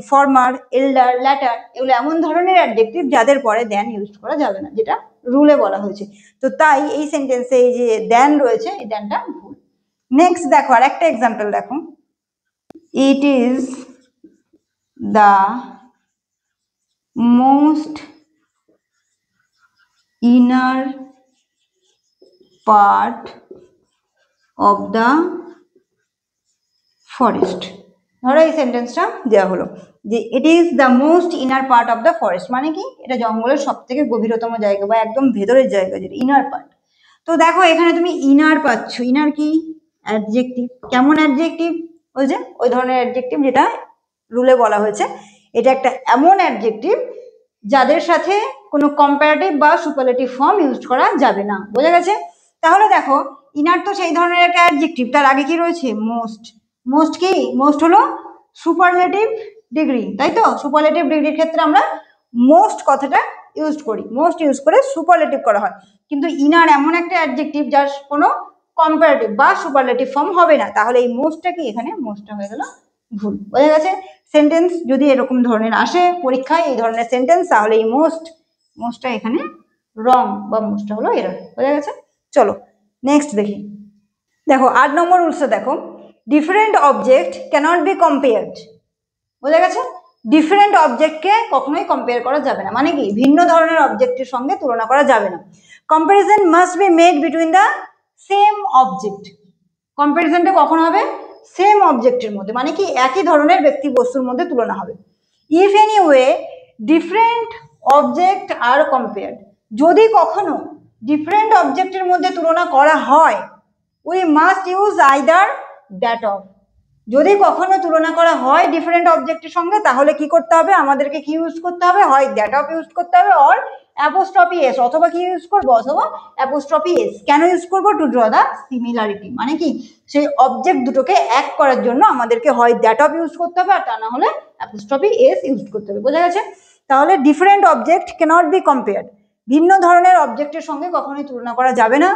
ফরমার, এল্ডার, ল্যাটার এগুলো এমন ধরনের অ্যাডজেক্টিভ যাদের পরে দেন ইউজ করা যাবে না, যেটা রুলে বলা হয়েছে। তো তাই এই সেন্টেন্সে এই যে দেন রয়েছে, এই দেনটা ভুল। নেক্সট দেখো আর একটা এক্সাম্পল দেখো, it is the most inner part of the forest। ধরো এই সেন্টেন্সটা দেওয়া হলো যে it is the most inner part of the forest, মানে কি এটা জঙ্গলের সব থেকে গভীরতম জায়গা বা একদম ভেতরের জায়গা, যেটা ইনার পার্ট। তো দেখো এখানে তুমি ইনার পাচ্ছ, ইনার কি অ্যাডজেক্টিভ, কেমন অ্যাডজেক্টিভ, ওই যে ওই ধরনের অ্যাডজেক্টিভ যেটা রুলে বলা হয়েছে। এটা একটা এমন অ্যাডজেক্টিভ যাদের সাথে কোনো কম্পারেটিভ বা সুপারলেটিভ ফর্ম ইউজ করা যাবে না। বোঝা গেছে? তাহলে দেখো ইনার তো সেই ধরনের একটা অ্যাডজেক্টিভ, তার আগে কি রয়েছে মোস্ট। মোস্ট কি, মোস্ট হলো সুপারলেটিভ ডিগ্রি, তাই তো। সুপারলেটিভ ডিগ্রির ক্ষেত্রে আমরা মোস্ট কথাটা ইউজ করি, মোস্ট ইউজ করে সুপারলেটিভ করা হয়। কিন্তু ইনার এমন একটা অ্যাডজেক্টিভ যার কোনো কম্পারেটিভ বা সুপারলেটিভ ফর্ম হবে না। তাহলে এই মোস্টটা কি, এখানে মোস্টটা হয়ে গেল ভুল। বোঝা গেছে? সেন্টেন্স যদি এরকম ধরনের আসে পরীক্ষায়, এই ধরনের সেন্টেন্স, তাহলে এই মোস্টটা এখানে রং বা মোস্টটা হলো এরর। বোঝা গেছে? চলো নেক্সট দেখি। দেখো 8 নম্বর রুলসে দেখো, different object cannot be compared. বোঝা গেছে? ডিফারেন্ট অবজেক্টকে কখনোই কম্পেয়ার করা যাবে না, মানে কি ভিন্ন ধরনের অবজেক্টের সঙ্গে তুলনা করা যাবে না। Comparison must be made between the same object. কম্পারিজনটা কখন হবে? সেম অবজেক্টের মধ্যে, মানে কি একই ধরনের ব্যক্তি বস্তুর মধ্যে তুলনা হবে। If any way different object are compared, যদি কখনো ডিফারেন্ট অবজেক্টের মধ্যে তুলনা করা হয়, we must use either that of. যদি কখনো তুলনা করা হয় ডিফারেন্ট অবজেক্টের সঙ্গে, তাহলে কি করতে হবে, আমাদেরকে কি ইউজ করতে হবে, হয় দ্যাট অফ ইউজ করতে হবে, অর অ্যাপোস্ট্রফি এস, অথবা কি ইউজ করবো, অথবা অ্যাপোস্ট্রফি এস। কেন ইউজ করবো? টু ড্র দ্য সিমিলারিটি, মানে কি সেই অবজেক্ট দুটোকে এক করার জন্য আমাদেরকে হয় দ্যাট অফ ইউজ করতে হবে, আর তা না হলে অ্যাপোস্ট্রফি এস ইউজ করতে হবে। বোঝা গেছে? তাহলে different object cannot be compared, ভিন্ন ধরনের অবজেক্টের সঙ্গে কখনোই তুলনা করা যাবে না।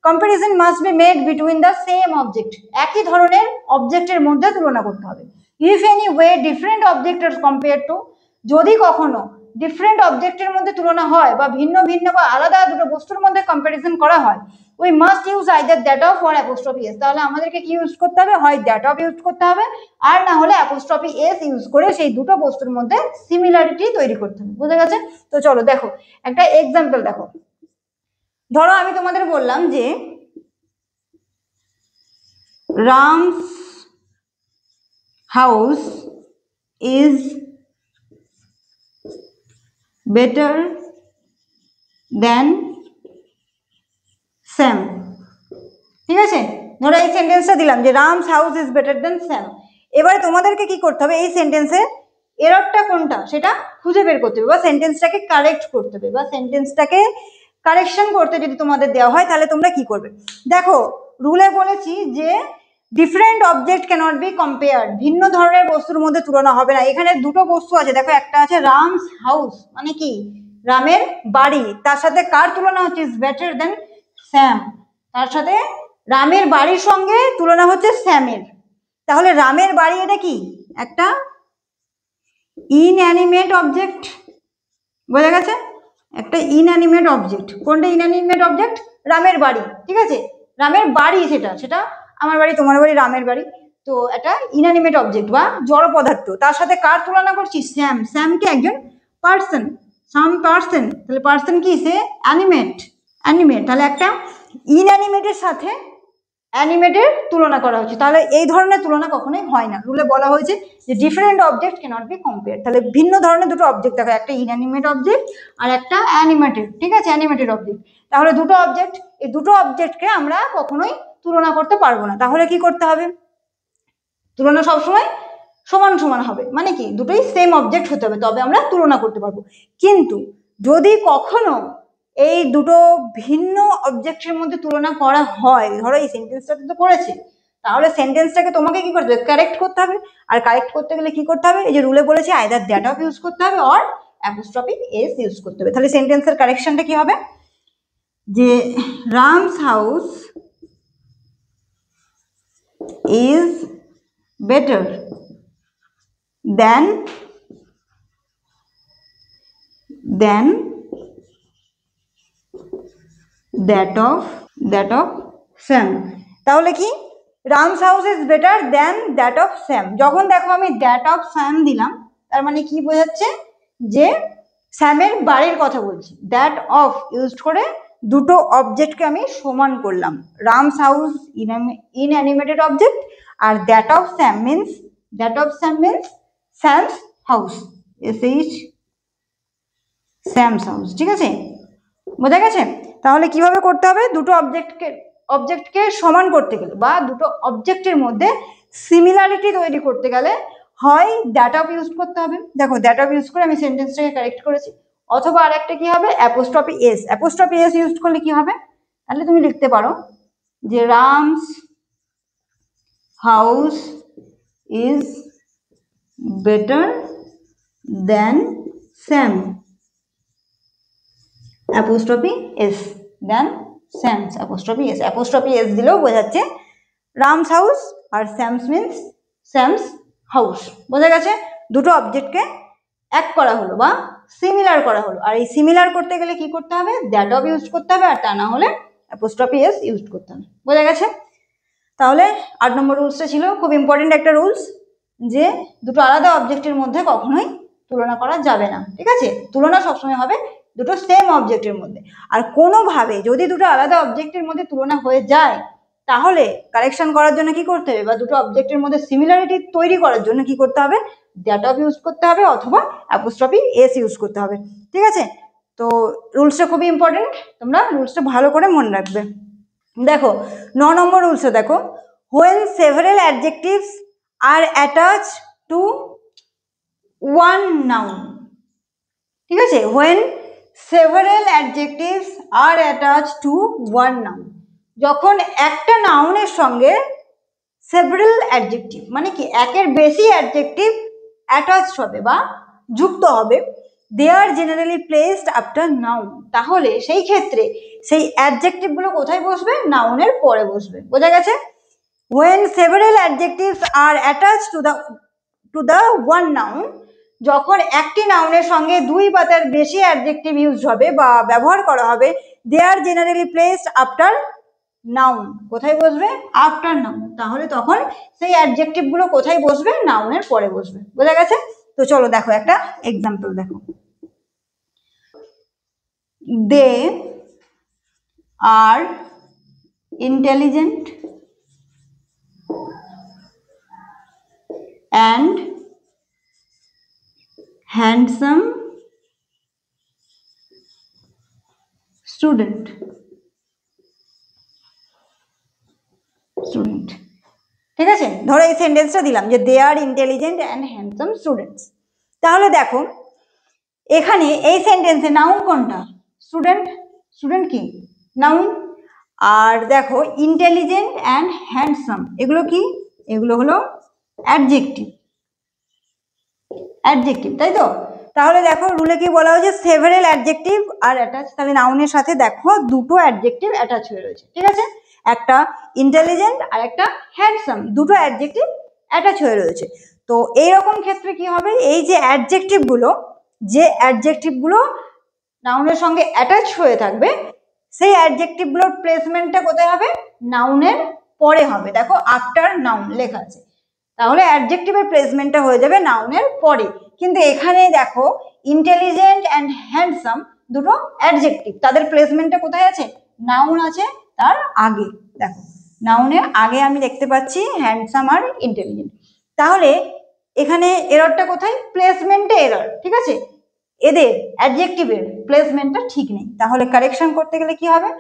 Comparison must be made between the same object, একই ধরনের অবজেক্টের মধ্যে তুলনা করতে হবে। If any way different object are compare to, যদি কখনো ডিফারেন্ট অবজেক্টের মধ্যে তুলনা হয় বা ভিন্ন ভিন্ন বা আলাদা দুটো বস্তুর মধ্যে কম্পারিজন করা হয়, we must use either that of or apostrophe S. তাহলে আমাদেরকে কি ইউজ করতে হবে, হয় দ্যাট অফ ইউজ করতে হবে আর না হলে অ্যাপোস্ট্রফি এস ইউজ করে সেই দুটো বস্তুর মধ্যে সিমিলারিটি তৈরি করতে হবে। বুঝে গেছে? তো চলো দেখো একটা এক্সাম্পল দেখো। ধরো আমি তোমাদের বললাম যে Ram's house is better than Sam. ঠিক আছে, ধরো এই সেন্টেন্সটা দিলাম যে Ram's house is better than Sam. এবারে তোমাদেরকে কি করতে হবে, এই সেন্টেন্সের এররটা কোনটা সেটা খুঁজে বের করতে হবে বা সেন্টেন্সটাকে কারেক্ট করতে হবে বা সেন্টেন্সটাকে কারেকশন করতে যদি তোমাদের দেওয়া হয় তাহলে তোমরা কি করবে। দেখো রুলে বলেছি যে different object cannot be compared, ভিন্ন ধরনের বস্তুর মধ্যে তুলনা হবে না। এখানে দুটো বস্তু আছে, দেখো একটা আছে রামস হাউস মানে কি রামের বাড়ি, তার সাথে কার তুলনা হচ্ছে, ইজ বেটার দেন স্যাম, তার সাথে রামের বাড়ির সঙ্গে তুলনা হচ্ছে স্যামের। তাহলে রামের বাড়ি এটা কি একটা ইনঅ্যানিমেট অবজেক্ট, বোঝা গেছে, একটা ইনঅ্যানিমেট অবজেক্ট। কোনটা ইনঅ্যানিমেট অবজেক্ট, রামের বাড়ি। ঠিক আছে, রামের বাড়ি সেটা সেটা আমার বাড়ি তোমার বাড়ি রামের বাড়ি, তো একটা ইনঅ্যানিমেট অবজেক্ট বা জড় পদার্থ। তার সাথে কার তুলনা করছি, স্যাম। স্যাম কি একজন পার্সন, সাম পার্সন, তাহলে পার্সন কি সে অ্যানিমেট, অ্যানিমেট, তাহলে একটা ইনঅ্যানিমেটের সাথে অ্যানিমেটের তুলনা করা হচ্ছে। তাহলে এই ধরনের তুলনা কখনোই হয় না। রুলে বলা হয়েছে যে different object cannot be compare. তাহলে ভিন্ন ধরনের দুটো অবজেক্ট দেখো, একটা ইনঅ্যানিমেট অবজেক্ট আর একটা অ্যানিমেটেড। ঠিক আছে, অ্যানিমেটেড অবজেক্ট। তাহলে দুটো অবজেক্ট, এই দুটো অবজেক্টকে আমরা কখনোই তুলনা করতে পারবো না। তাহলে কি করতে হবে, তুলনা সবসময় সমান সমান হবে, মানে কি দুটোই সেম অবজেক্ট হতে হবে, তবে আমরা তুলনা করতে পারবো। কিন্তু যদি কখনো এই দুটো ভিন্ন অবজেক্টের মধ্যে তুলনা করা হয়, ধরো এই সেন্টেন্সটাতে তো করেছে, তাহলে সেন্টেন্সটাকে তোমাকে কি করতে হবে, কারেক্ট করতে হবে। আর কারেক্ট করতে গেলে কি করতে হবে, এই যে রুলে বলেছে আইদার দ্যাট অফ ইউজ করতে হবে অর অ্যাপোস্ট্রফি এস ইউজ করতে হবে। তাহলে সেন্টেন্সের কারেকশনটা কি হবে, যে Ram's house is better than that of Sam. তাহলে কি Ram's house is better than that of Sam. যখন দেখো আমি দ্যাট অফ স্যাম দিলাম, তার মানে কি বোঝাচ্ছে, যে স্যামের বাড়ির কথা বলছি। দ্যাট অফ ইউজ করে দুটো অবজেক্টকে আমি সমান করলাম, রামস হাউস ইনঅ্যানিমেটেড অবজেক্ট আর that of Sam means Sam's house, S H Sam's house. ঠিক আছে, বোঝা গেছে? তাহলে কিভাবে করতে হবে, দুটো অবজেক্টকে সমান করতে গেলে বা দুটো অবজেক্টের মধ্যে সিমিলারিটি তৈরি করতে গেলে হয় দ্যাট অফ ইউজ করতে হবে। দেখো দ্যাট অফ ইউজ করে আমি সেন্টেন্সটাকে কারেক্ট করেছি, অথবা আর একটা কি হবে, apostrophe S. Apostrophe S use করলে কি হবে, তাহলে তুমি লিখতে পারো যে Ram's house is better than Sam, apostrophe S than Sam's, apostrophe S. Apostrophe S দিলেও বোঝাচ্ছে রামস হাউস আর স্যামস মিন্স স্যামস হাউস। বোঝা গেছে? দুটো অবজেক্টকে এক করা হলো বা সিমিলার করা হলো। আর এই সিমিলার করতে গেলে কি করতে হবে, দ্যাট অফ ইউজ করতে হবে, আর তা না হলে অ্যাপোস্ট্রফি এস ইউজ করতে হবে। বোঝা গেছে? তাহলে 8 নম্বর রুলসটা ছিল খুব ইম্পর্টেন্ট একটা রুলস, যে দুটো আলাদা অবজেক্টের মধ্যে কখনোই তুলনা করা যাবে না। ঠিক আছে, তুলনা সবসময় হবে দুটো সেম অবজেক্টের মধ্যে। আর কোনোভাবে যদি দুটো আলাদা অবজেক্টের মধ্যে তুলনা হয়ে যায়, তাহলে কারেকশন করার জন্য কি করতে হবে, বা দুটো অবজেক্টের মধ্যে সিমিলারিটি তৈরি করার জন্য কি করতে হবে, দ্যাট অফ ইউজ করতে হবে অথবা অ্যাপোস্ট্রফি এস ইউজ করতে হবে। ঠিক আছে, তো রুলসটা খুবই ইম্পর্টেন্ট, তোমরা রুলসটা ভালো করে মনে রাখবে। দেখো 9 নম্বর রুলসে দেখো, when several adjectives are attached to one noun। ঠিক আছে, when several adjectives are attached to one noun, যখন একটা নাউনের সঙ্গে several adjective মানে কি একের বেশি adjective attached হবে বা যুক্ত হবে, they are generally placed after noun। তাহলে সেই ক্ষেত্রে সেই অ্যাডজেক্টিভ গুলো কোথায় বসবে, নাউনের পরে বসবে। বোঝা গেছে? when several adjectives are attached to the one noun, যখন একটি নাউনের সঙ্গে দুই বা তার বেশি অ্যাডজেক্টিভ ইউজ হবে বা ব্যবহার করা হবে, দে are generally placed after noun. কোথায় বসবে? After noun. তাহলে তখন সেই অ্যাডজেক্টিভ গুলো কোথায় বসবে? নাউনের পরে বসবে। বোঝা গেছে? তো চলো দেখো একটা এক্সাম্পল দেখো। দে আর ইন্টেলিজেন্ট and handsome student ঠিক আছে? ধরো এই সেন্টেন্সটা দিলাম যে দে আর ইন্টেলিজেন্ট অ্যান্ড হ্যান্ডসাম স্টুডেন্টস। তাহলে দেখো এখানে এই সেন্টেন্সে নাউন কোনটা? স্টুডেন্ট। স্টুডেন্ট কি? নাউন। আর দেখো ইন্টেলিজেন্ট অ্যান্ড হ্যান্ডসাম এগুলো কি? এগুলো হলো অ্যাডজেক্টিভ। অ্যাডজেক্টিভ, তাই তো? তাহলে দেখো রুলে কি বলা হয়েছে? সেভারেল অ্যাডজেক্টিভ আর অ্যাটাচ। তাহলে নাউনের সাথে দেখো দুটো অ্যাডজেক্টিভ অ্যাটাচ হয়ে রয়েছে। ঠিক আছে? একটা ইন্টেলিজেন্ট আর একটা হ্যান্ডসাম, দুটো অ্যাডজেক্টিভ অ্যাটাচ হয়ে রয়েছে। তো এইরকম ক্ষেত্রে কি হবে? এই যে অ্যাডজেক্টিভগুলো নাউনের সঙ্গে অ্যাটাচ হয়ে থাকবে, সেই অ্যাডজেক্টিভগুলোর প্লেসমেন্টটা কোথায় হবে? নাউনের পরে হবে। দেখো আফটার নাউন লেখা আছে, তাহলে অ্যাডজেক্টিভের প্লেসমেন্টটা হয়ে যাবে নাউনের পরে। কিন্তু এখানে দেখো ইন্টেলিজেন্ট অ্যান্ড হ্যান্ডসাম দুটো অ্যাডজেক্টিভ, তাদের প্লেসমেন্টটা কোথায় আছে? নাউন আছে তার আগে। দেখো নাউনের আগে আমি দেখতে পাচ্ছি হ্যান্ডসাম আর ইন্টেলিজেন্ট। তাহলে এখানে এররটা কোথায়? প্লেসমেন্টে এরর। ঠিক আছে? এদের অ্যাডজেক্টিভের প্লেসমেন্টটা ঠিক নেই। তাহলে কারেকশন করতে গেলে কি হবে?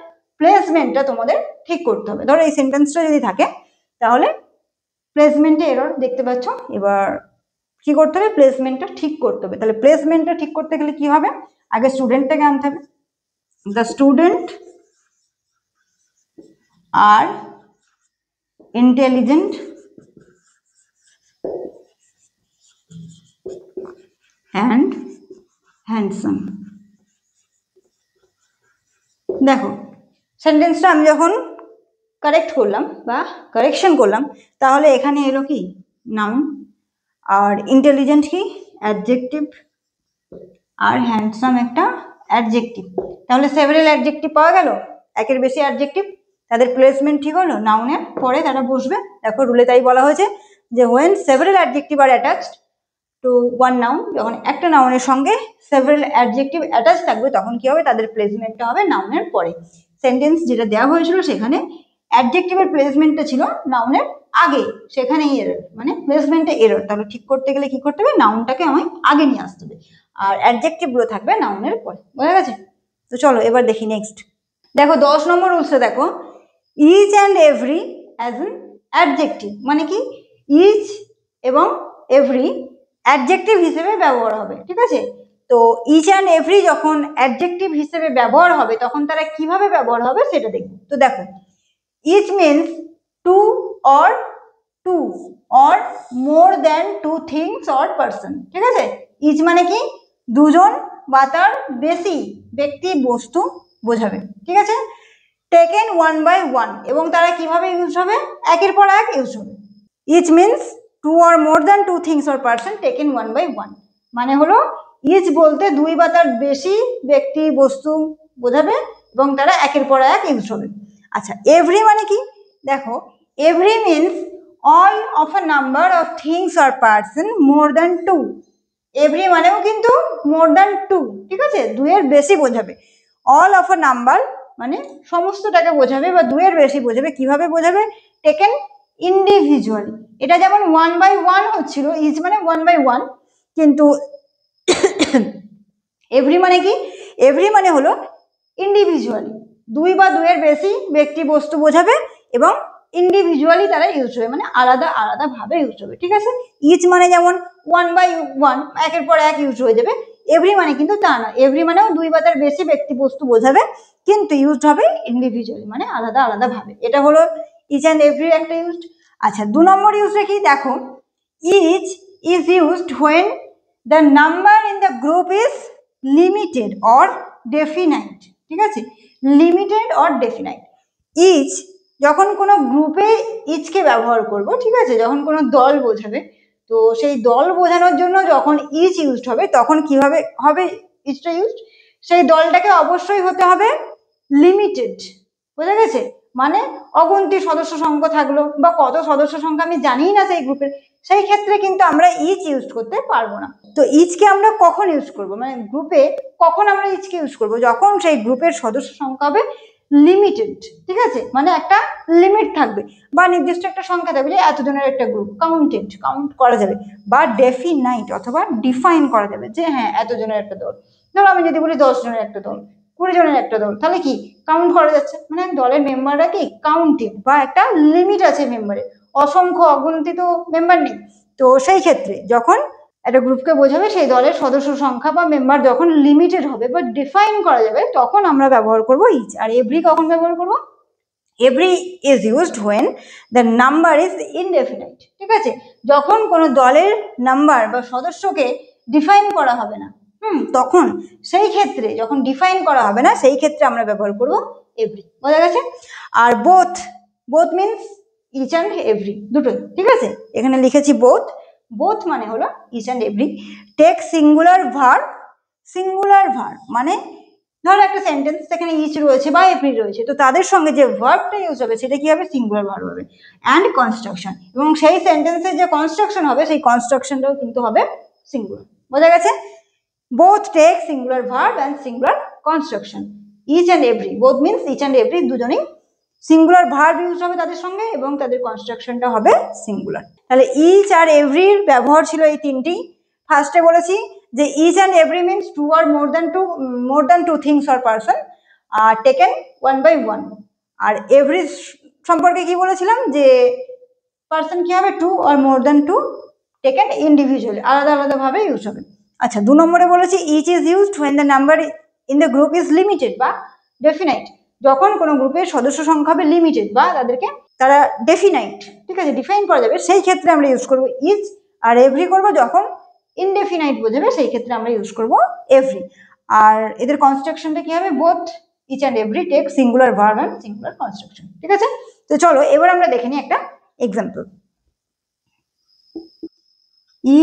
প্লেসমেন্টটা তোমাদের ঠিক করতে হবে। ধরো এই সেন্টেন্সটা যদি থাকে তাহলে প্লেসমেন্টে এরর দেখতে পাচ্ছ। এবার কি করতে হবে? প্লেসমেন্টটা ঠিক করতে হবে। তাহলে প্লেসমেন্টটা ঠিক করতে গেলে কি হবে? আগে স্টুডেন্টটাকে আনতে হবে। The student are intelligent and handsome. দেখো সেন্টেন্সটা আমি যখন কারেক্ট করলাম বা কারেকশন করলাম, তাহলে এখানে এলো কি? নাউন। আর ইন্টেলিজেন্ট কি? অ্যাডজেক্টিভ। আর হ্যান্ডসাম একটা অ্যাডজেক্টিভ। তাহলে সেভারেল অ্যাডজেক্টিভ পাওয়া গেল, একের বেশি অ্যাডজেক্টিভ, তাদের প্লেসমেন্ট ঠিক হলো, নাউনের পরে তারা বসবে। দেখো রুলে তাই বলা হয়েছে যে when several adjective R attached to one noun, যখন একটা নাউনের সঙ্গে সেভারেল অ্যাডজেক্টিভ অ্যাটাচ থাকবে তখন কি হবে? তাদের প্লেসমেন্টটা হবে নাউনের পরে। সেন্টেন্স যেটা দেওয়া হয়েছিল সেখানে অ্যাডজেক্টিভের প্লেসমেন্টটা ছিল নাউনের আগে, সেখানেই এরর, মানে প্লেসমেন্টে এরর। তাহলে ঠিক করতে গেলে কি করতে হবে? নাউনটাকে আমায় আগে নিয়ে আসতে হবে আর অ্যাডজেক্টিভগুলো থাকবে নাউনের পরে। বোঝা গেছে? তো চলো এবার দেখি নেক্সট। দেখো 10 নম্বর রুলসে দেখো each and every as an adjective, মানে কি? ইচ এবং এভরি অ্যাডজেক্টিভ হিসেবে ব্যবহার হবে। ঠিক আছে? তো ইচ অ্যান্ড এভরি যখন অ্যাডজেক্টিভ হিসেবে ব্যবহার হবে তখন তারা কিভাবে ব্যবহার হবে সেটা দেখব। তো দেখো each means two or two or more than two things or person. ঠিক আছে? ইচ মানে কি? দুজন বা তার বেশি ব্যক্তি বস্তু বোঝাবে। ঠিক আছে? টেকেন ওয়ান বাই ওয়ান, এবং তারা কিভাবে ইউজ হবে? একের পর এক ইউজ হবে। Each means two or more than two things or person taken one by one, মানে হলো ইচ বলতে দুই বা তার বেশি ব্যক্তি বস্তু বোঝাবে এবং তারা একের পর এক ইউজ হবে। আচ্ছা এভরি মানে কি? দেখো every means all of a number of things or person more than two. Every মানেও কিন্তু মোর দ্যান টু। ঠিক আছে? দুইয়ের বেশি বোঝাবে। অল অফ আ নাম্বার মানে সমস্তটাকে বোঝাবে বা দুইয়ের বেশি বোঝাবে। কিভাবে বোঝাবে? Taken individually. এটা যেমন ওয়ান বাই ওয়ান হচ্ছিল, ইচ মানে ওয়ান বাই ওয়ান, কিন্তু এভরি মানে কি? এভরি মানে হলো ইন্ডিভিজুয়ালি, দুই বা দুইয়ের বেশি ব্যক্তি বস্তু বোঝাবে এবং ইন্ডিভিজুয়ালি তারা ইউজ হবে, মানে আলাদা আলাদা ভাবে ইউজ হবে। ঠিক আছে? ইচ মানে যেমন ওয়ান বাই ওয়ান, একের পর এক ইউজ হয়ে যাবে। এভরি মানে কিন্তু তা না, এভরি মানেও দুই বা তার বেশি ব্যক্তি বস্তু বোঝাবে কিন্তু ইউজ হবে ইন্ডিভিজুয়ালি, মানে আলাদা আলাদা ভাবে। এটা হলো ইচ অ্যান্ড এভরি একটা ইউজড। আচ্ছা 2 নম্বর ইউজ কি? দেখো each is used when the number in the group is limited or definite. ঠিক আছে? Limited or definite. ইচ যখন কোনো গ্রুপে ইচকে ব্যবহার করব, ঠিক আছে, যখন কোনো দল বোঝাবে তো সেই দল বোঝানোর জন্য যখন ইচ ইউজড হবে তখন কিভাবে হবে ইচটা ইউজড, সেই দলটাকে অবশ্যই হতে হবে লিমিটেড। বোঝা গেছে? মানে অগন্তি সদস্য সংখ্যা থাকলো বা কত সদস্য সংখ্যা আমি জানি না সেই গ্রুপের, সেই ক্ষেত্রে কিন্তু আমরা ইচ ইউজ করতে পারবো না। তো ইচকে আমরা কখন ইউজ করব, মানে গ্রুপে কখন আমরা ইচকে ইউজ করব, যখন সেই গ্রুপের সদস্য সংখ্যা হবে লিমিটেড। ঠিক আছে, মানে একটা লিমিট থাকবে বা নির্দিষ্ট একটা সংখ্যা থাকবে যে এতজনের একটা গ্রুপ, কাউন্ট করা যাবে, বা ডেফিনাইট অথবা ডিফাইন করা যাবে যে হ্যাঁ এতজনের একটা দল। ধরো আমি যদি বলি 10 জনের একটা দল, 20 জনের একটা দল, তাহলে কি কাউন্ট করা যাচ্ছে, মানে দলের মেম্বাররা কি কাউন্টেড বা একটা লিমিট আছে মেম্বারের, অসংখ্য অগণিত মেম্বার নেই। তো সেই ক্ষেত্রে যখন একটা গ্রুপকে বোঝাবে সেই দলের সদস্য সংখ্যা বা মেম্বার যখন লিমিটেড হবে বা ডিফাইন করা যাবে তখন আমরা ব্যবহার করব ইচ। আর এভরি কখন ব্যবহার করব? Every is used when the number is indefinite. ঠিক আছে, যখন কোনো দলের নাম্বার বা সদস্যকে ডিফাইন করা হবে না, তখন সেই ক্ষেত্রে যখন ডিফাইন করা হবে না সেই ক্ষেত্রে আমরা ব্যবহার করব এভরি। বোঝা গেছে? আর both means each and every, দুটোই। ঠিক আছে, এখানে লিখেছি বোথ মানে হলো each and every. Take singular verb মানে ধরো একটা সেন্টেন্স সেখানে ইচ রয়েছে বা এভরি রয়েছে, তো তাদের সঙ্গে যে ভার্বটা ইউজ হবে সেটা কি হবে? সিঙ্গুলার ভার্ব হবে। অ্যান্ড কনস্ট্রাকশন, এবং সেই সেন্টেন্সের যে কনস্ট্রাকশন হবে সেই কনস্ট্রাকশনটাও কিন্তু হবে সিঙ্গুলার। বোঝা গেছে? Both take singular verb and singular construction. Each and every, both means each and every, দুজনেই সিঙ্গুলার ভার্ব ইউজ হবে তাদের সঙ্গে এবং তাদের কনস্ট্রাকশনটা হবে সিঙ্গুলার। তাহলে ইচ আর এভরির ব্যবহার ছিল এই তিনটি। ফার্স্টে বলেছি যে each and every means two R more than two things or person taken one by one. আর এভরি সম্পর্কে কি বলেছিলাম যে পারসন কি হবে? টু আর more than two taken individually, আলাদা আলাদা ভাবে ইউজ হবে। আচ্ছা, 2 নম্বরে বলেছি each is used when the number in the group is limited বা ডেফিনাইট, যখন কোনো গ্রুপের সদস্য সংখ্যা হবে লিমিটেড বা তারা ডেফিনাইট, ঠিক আছে, ডিফাইন করা যাবে, সেই ক্ষেত্রে আমরা ইউজ করব ইজ। আর এভরি করব যখন ইনডেফিনাইট বোঝাবে সেই ক্ষেত্রে আমরা ইউজ করব এভরি। আর এদের কনস্ট্রাকশনটা কি হবে? Both each and every take singular verb and singular construction. ঠিক আছে, তো চলো এবার আমরা দেখে নিই একটা example.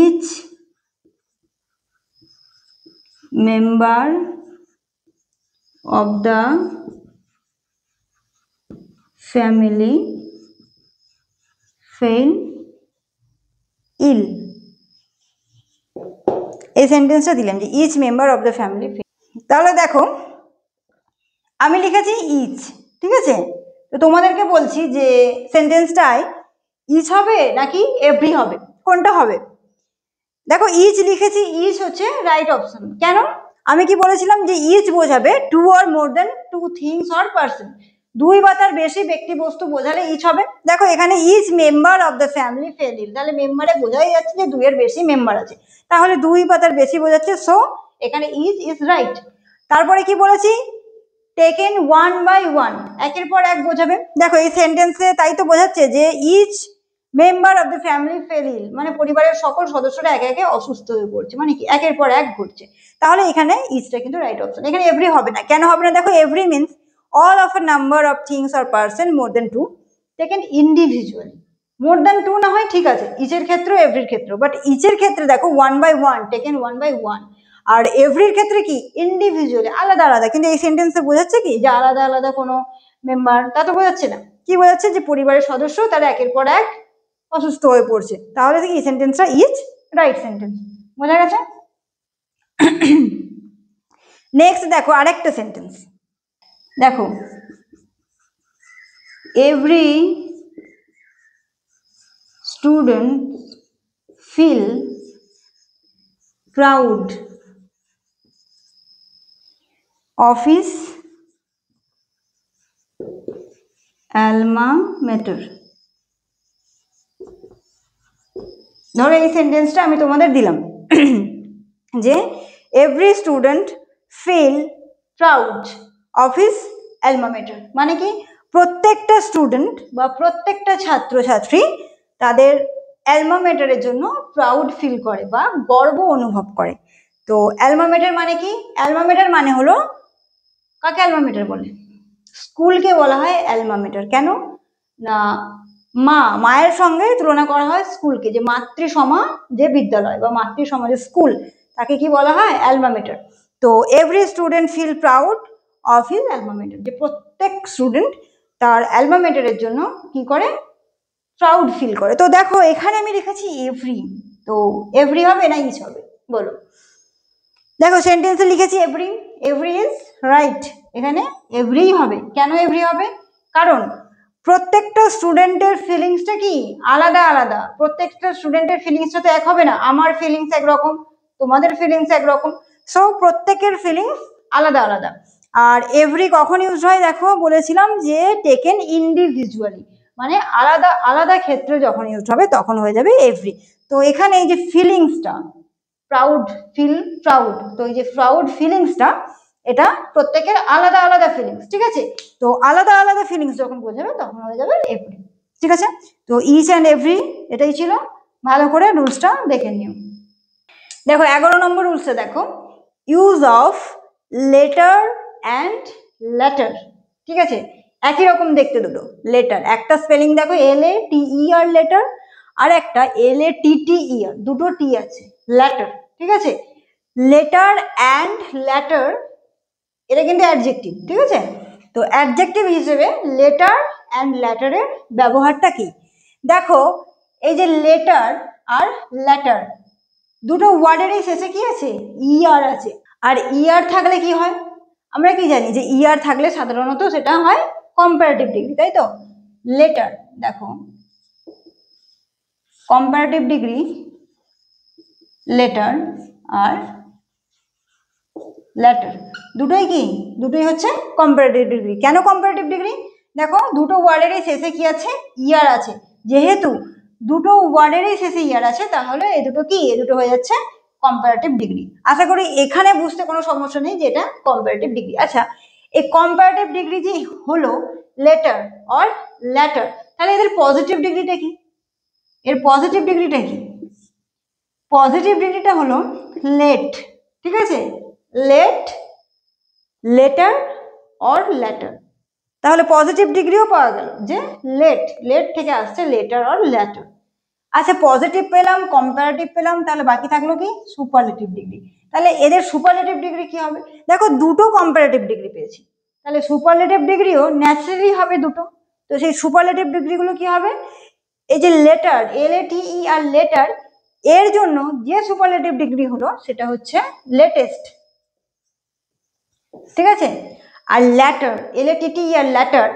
Each member of the family fell ill। এই সেন্টেন্সটা দিলাম যে each member of the family fail. তাহলে দেখো আমি লিখেছি ইচ, ঠিক আছে, তো তোমাদেরকে বলছি যে সেন্টেন্সটায় ইচ হবে নাকি এভরি হবে, কোনটা হবে? দেখো ইচ লিখেছি, ইচ হচ্ছে রাইট অপশন। কেন? আমি কি বলেছিলাম যে ইচ বোঝাবে two R more than two things or person, দুই বা তার বেশি ব্যক্তি বস্তু বোঝালে ইচ হবে। দেখো এখানে each member of the family fell ill, তাহলে মেম্বারে বোঝাই যাচ্ছে যে দুইয়ের বেশি মেম্বার আছে, তাহলে দুই বা তার বেশি বোঝাচ্ছে, সো এখানে ইচ ইজ রাইট। তারপরে কি বলেছি? টেকেন ওয়ান বাই ওয়ান, একের পর এক বোঝাবে। দেখো এই সেন্টেন্সে তাই তো বোঝাচ্ছে যে each member of the family fell ill, মানে পরিবারের সকল সদস্যরা একে একে অসুস্থ হয়ে পড়ছে, মানে কি একের পর এক ঘটছে। তাহলে এখানে ইচটা কিন্তু রাইট অপশন। এখানে এভরি হবে না, কেন হবে না? দেখো every means all of a number of things or person more than two taken individually. More than two না হয় ঠিক আছে ইচের ক্ষেত্রেও এভরির ক্ষেত্রেও, বাট ইচের ক্ষেত্রে দেখো one by one, taken one by one, আর এভরির ক্ষেত্রে কি ইন্ডিভিজুয়ালি, আলাদা আলাদা। কিন্তু এই সেন্টেন্সে বোঝাচ্ছে কি যে আলাদা আলাদা কোনো মেম্বার, তা তো বোঝাচ্ছে না। কি বোঝাচ্ছে? যে পরিবারের সদস্য তারা একের পর এক অসুস্থ হয়ে পড়ছে, তাহলে কি এই সেন্টেন্সটা ইজ রাইট সেন্টেন্স। বোঝা গেছে? নেক্সট দেখো আরেকটা সেন্টেন্স, দেখো every student feel proud of his alma mater। ধরো এই সেন্টেন্সটা আমি তোমাদের দিলাম যে every student feel proud of his alma mater, মানে কি প্রত্যেকটা স্টুডেন্ট বা প্রত্যেকটা ছাত্রছাত্রী তাদের অ্যালমা ম্যাটারের জন্য প্রাউড ফিল করে বা গর্ব অনুভব করে। তো অ্যালমা ম্যাটার মানে কি? অ্যালমা ম্যাটার মানে হলো, কাকে অ্যালমা ম্যাটার বলে? স্কুলকে বলা হয় অ্যালমা ম্যাটার। কেন না? মায়ের সঙ্গে তুলনা করা হয় স্কুলকে, যে মাতৃসমা যে বিদ্যালয় বা মাতৃসমা যে স্কুল, তাকে কি বলা হয়? Alma mater. তো every student feel proud of his alma mater, যে প্রত্যেক স্টুডেন্ট তার অ্যালমা ম্যাটারের জন্য কি করে? প্রাউড ফিল করে। তো দেখো এখানে আমি লিখেছি এভরি, তো এভরি হবে না ইচ হবে? বলো। দেখো সেন্টেন্সে লিখেছি এভরি, এভরি ইজ রাইট, এখানে এভরি হবে। কেন এভরি হবে? কারণ প্রত্যেকটা স্টুডেন্টের ফিলিংসটা কি আলাদা আলাদা, প্রত্যেকটা স্টুডেন্টের ফিলিংসটা তো এক হবে না। আমার ফিলিংস একরকম, তোমাদের ফিলিংস একরকম, সো প্রত্যেকের ফিলিংস আলাদা আলাদা। আর এভরি কখন ইউজ হয়? দেখো বলেছিলাম যে টেকেন ইন্ডিভিজুয়ালি, মানে আলাদা আলাদা ক্ষেত্রে যখন ইউজ হবে তখন হয়ে যাবে এভরি। তো এখানে এই যে ফিলিংসটা প্রাউড, ফিল প্রাউড, তো এই যে প্রাউড ফিলিংসটা এটা প্রত্যেকের আলাদা আলাদা ফিলিংস, ঠিক আছে? তো আলাদা আলাদা ফিলিংস যখন বোঝাবে তখন হয়ে যাবে এভরি, ঠিক আছে? তো ইচ অ্যান্ড এভরি এটাই ছিল। ভালো করে রুলসটা দেখে নিও। দেখো 11 নম্বর রুলসে দেখো, use of letter and letter, ঠিক আছে? একই রকম দেখতে দুটো, লেটার একটা স্পেলিং দেখো LATER লেটার, আর একটা LATTER, দুটো টি আছে, লেটার, ঠিক আছে? লেটার অ্যান্ড লেটার এটা কিন্তু অ্যাডজেক্টিভ, ঠিক আছে? তো অ্যাডজেক্টিভ হিসেবে লেটার অ্যান্ড লেটারের ব্যবহারটা কি? দেখো এই যে লেটার আর লেটার দুটো ওয়ার্ডেরই শেষে কি আছে? ER আছে। আর ER থাকলে কি হয়? আমরা কি জানি যে ER থাকলে সাধারণত সেটা হয় কম্পারেটিভ ডিগ্রি, তাই তো? লেটার দেখো কম্পারেটিভ ডিগ্রি, লেটার আর লেটার দুটোই কি? দুটোই হচ্ছে কম্পারেটিভ ডিগ্রি। কেন কম্পারেটিভ ডিগ্রি? দেখো দুটো ওয়ার্ডেরই শেষে কি আছে? ER আছে। যেহেতু দুটো ওয়ার্ডেরই শেষে ER আছে তাহলে এই দুটো কি? এই দুটো হয়ে যাচ্ছে কম্পারেটিভ ডিগ্রি। আশা করি এখানে বুঝতে কোনো সমস্যা নেই যে এটা কম্পারেটিভ ডিগ্রি। আচ্ছা, এই কম্পারেটিভ ডিগ্রি যে হলো লেটার আর লেটার, তাহলে এদের পজিটিভ ডিগ্রিটা কি? এর পজিটিভ ডিগ্রিটা কি? পজিটিভ ডিগ্রিটা হলো লেট, ঠিক আছে? লেট, লেটার অর লেটার, তাহলে পজিটিভ ডিগ্রিও পাওয়া গেল যে লেট, লেট থেকে আসছে লেটার অর লেটার। আচ্ছা পজিটিভ পেলাম, কম্পারেটিভ পেলাম, তাহলে বাকি থাকলো কি? Superlative degree. তাহলে এদের সুপারলেটিভ ডিগ্রি কি হবে? দেখো দুটো কম্পারেটিভ ডিগ্রি পেয়েছি, তাহলে সুপারলেটিভ ডিগ্রিও ন্যাচারালি হবে দুটো। তো সেই সুপারলেটিভ ডিগ্রিগুলো কি হবে? এই যে লেটার LATER লেটার, এর জন্য যে সুপারলেটিভ ডিগ্রি হলো সেটা হচ্ছে লেটেস্ট, ঠিক আছে? আর ল্যাটার LATTER ল্যাটার,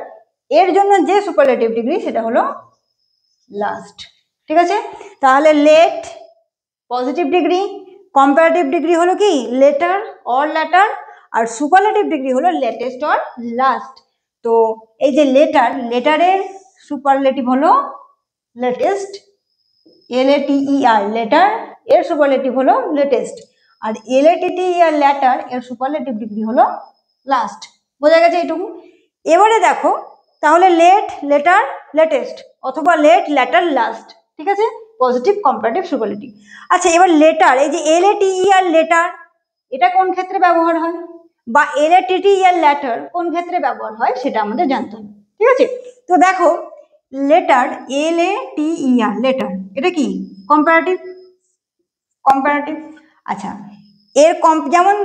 এর জন্য যে সুপারলেটিভ ডিগ্রি সেটা হলো লাস্ট, ঠিক আছে? তাহলে late positive degree, comparative degree হলো কি? লেটার অর ল্যাটার, আর সুপারলেটিভ ডিগ্রি হলো লেটেস্ট অর লাস্ট। তো এই যে লেটার, লেটারের সুপারলেটিভ হলো লেটেস্ট, LATER লেটার, এর সুপারলেটিভ হলো লেটেস্ট, আর LATTER ল্যাটার, এর সুপারলেটিভ ডিগ্রি হলো লাস্ট। বোঝা গেছে এইটুকু? এবারে দেখো তাহলে লেট, লেটার, লেটেস্ট, অথবা লেট, ল্যাটার, লাস্ট, ঠিক আছে? Positive, comparative, superlative. আচ্ছা এবার লেটার, এই যে LATER লেটার, এটা কোন ক্ষেত্রে ব্যবহার হয়? বা LATTER ল্যাটার কোন ক্ষেত্রে ব্যবহার হয় সেটা আমাদের জানতে হবে, ঠিক আছে? তো দেখো লেটার LATER লেটার, এটা কি? Comparative, comparative. আচ্ছা এর যেমন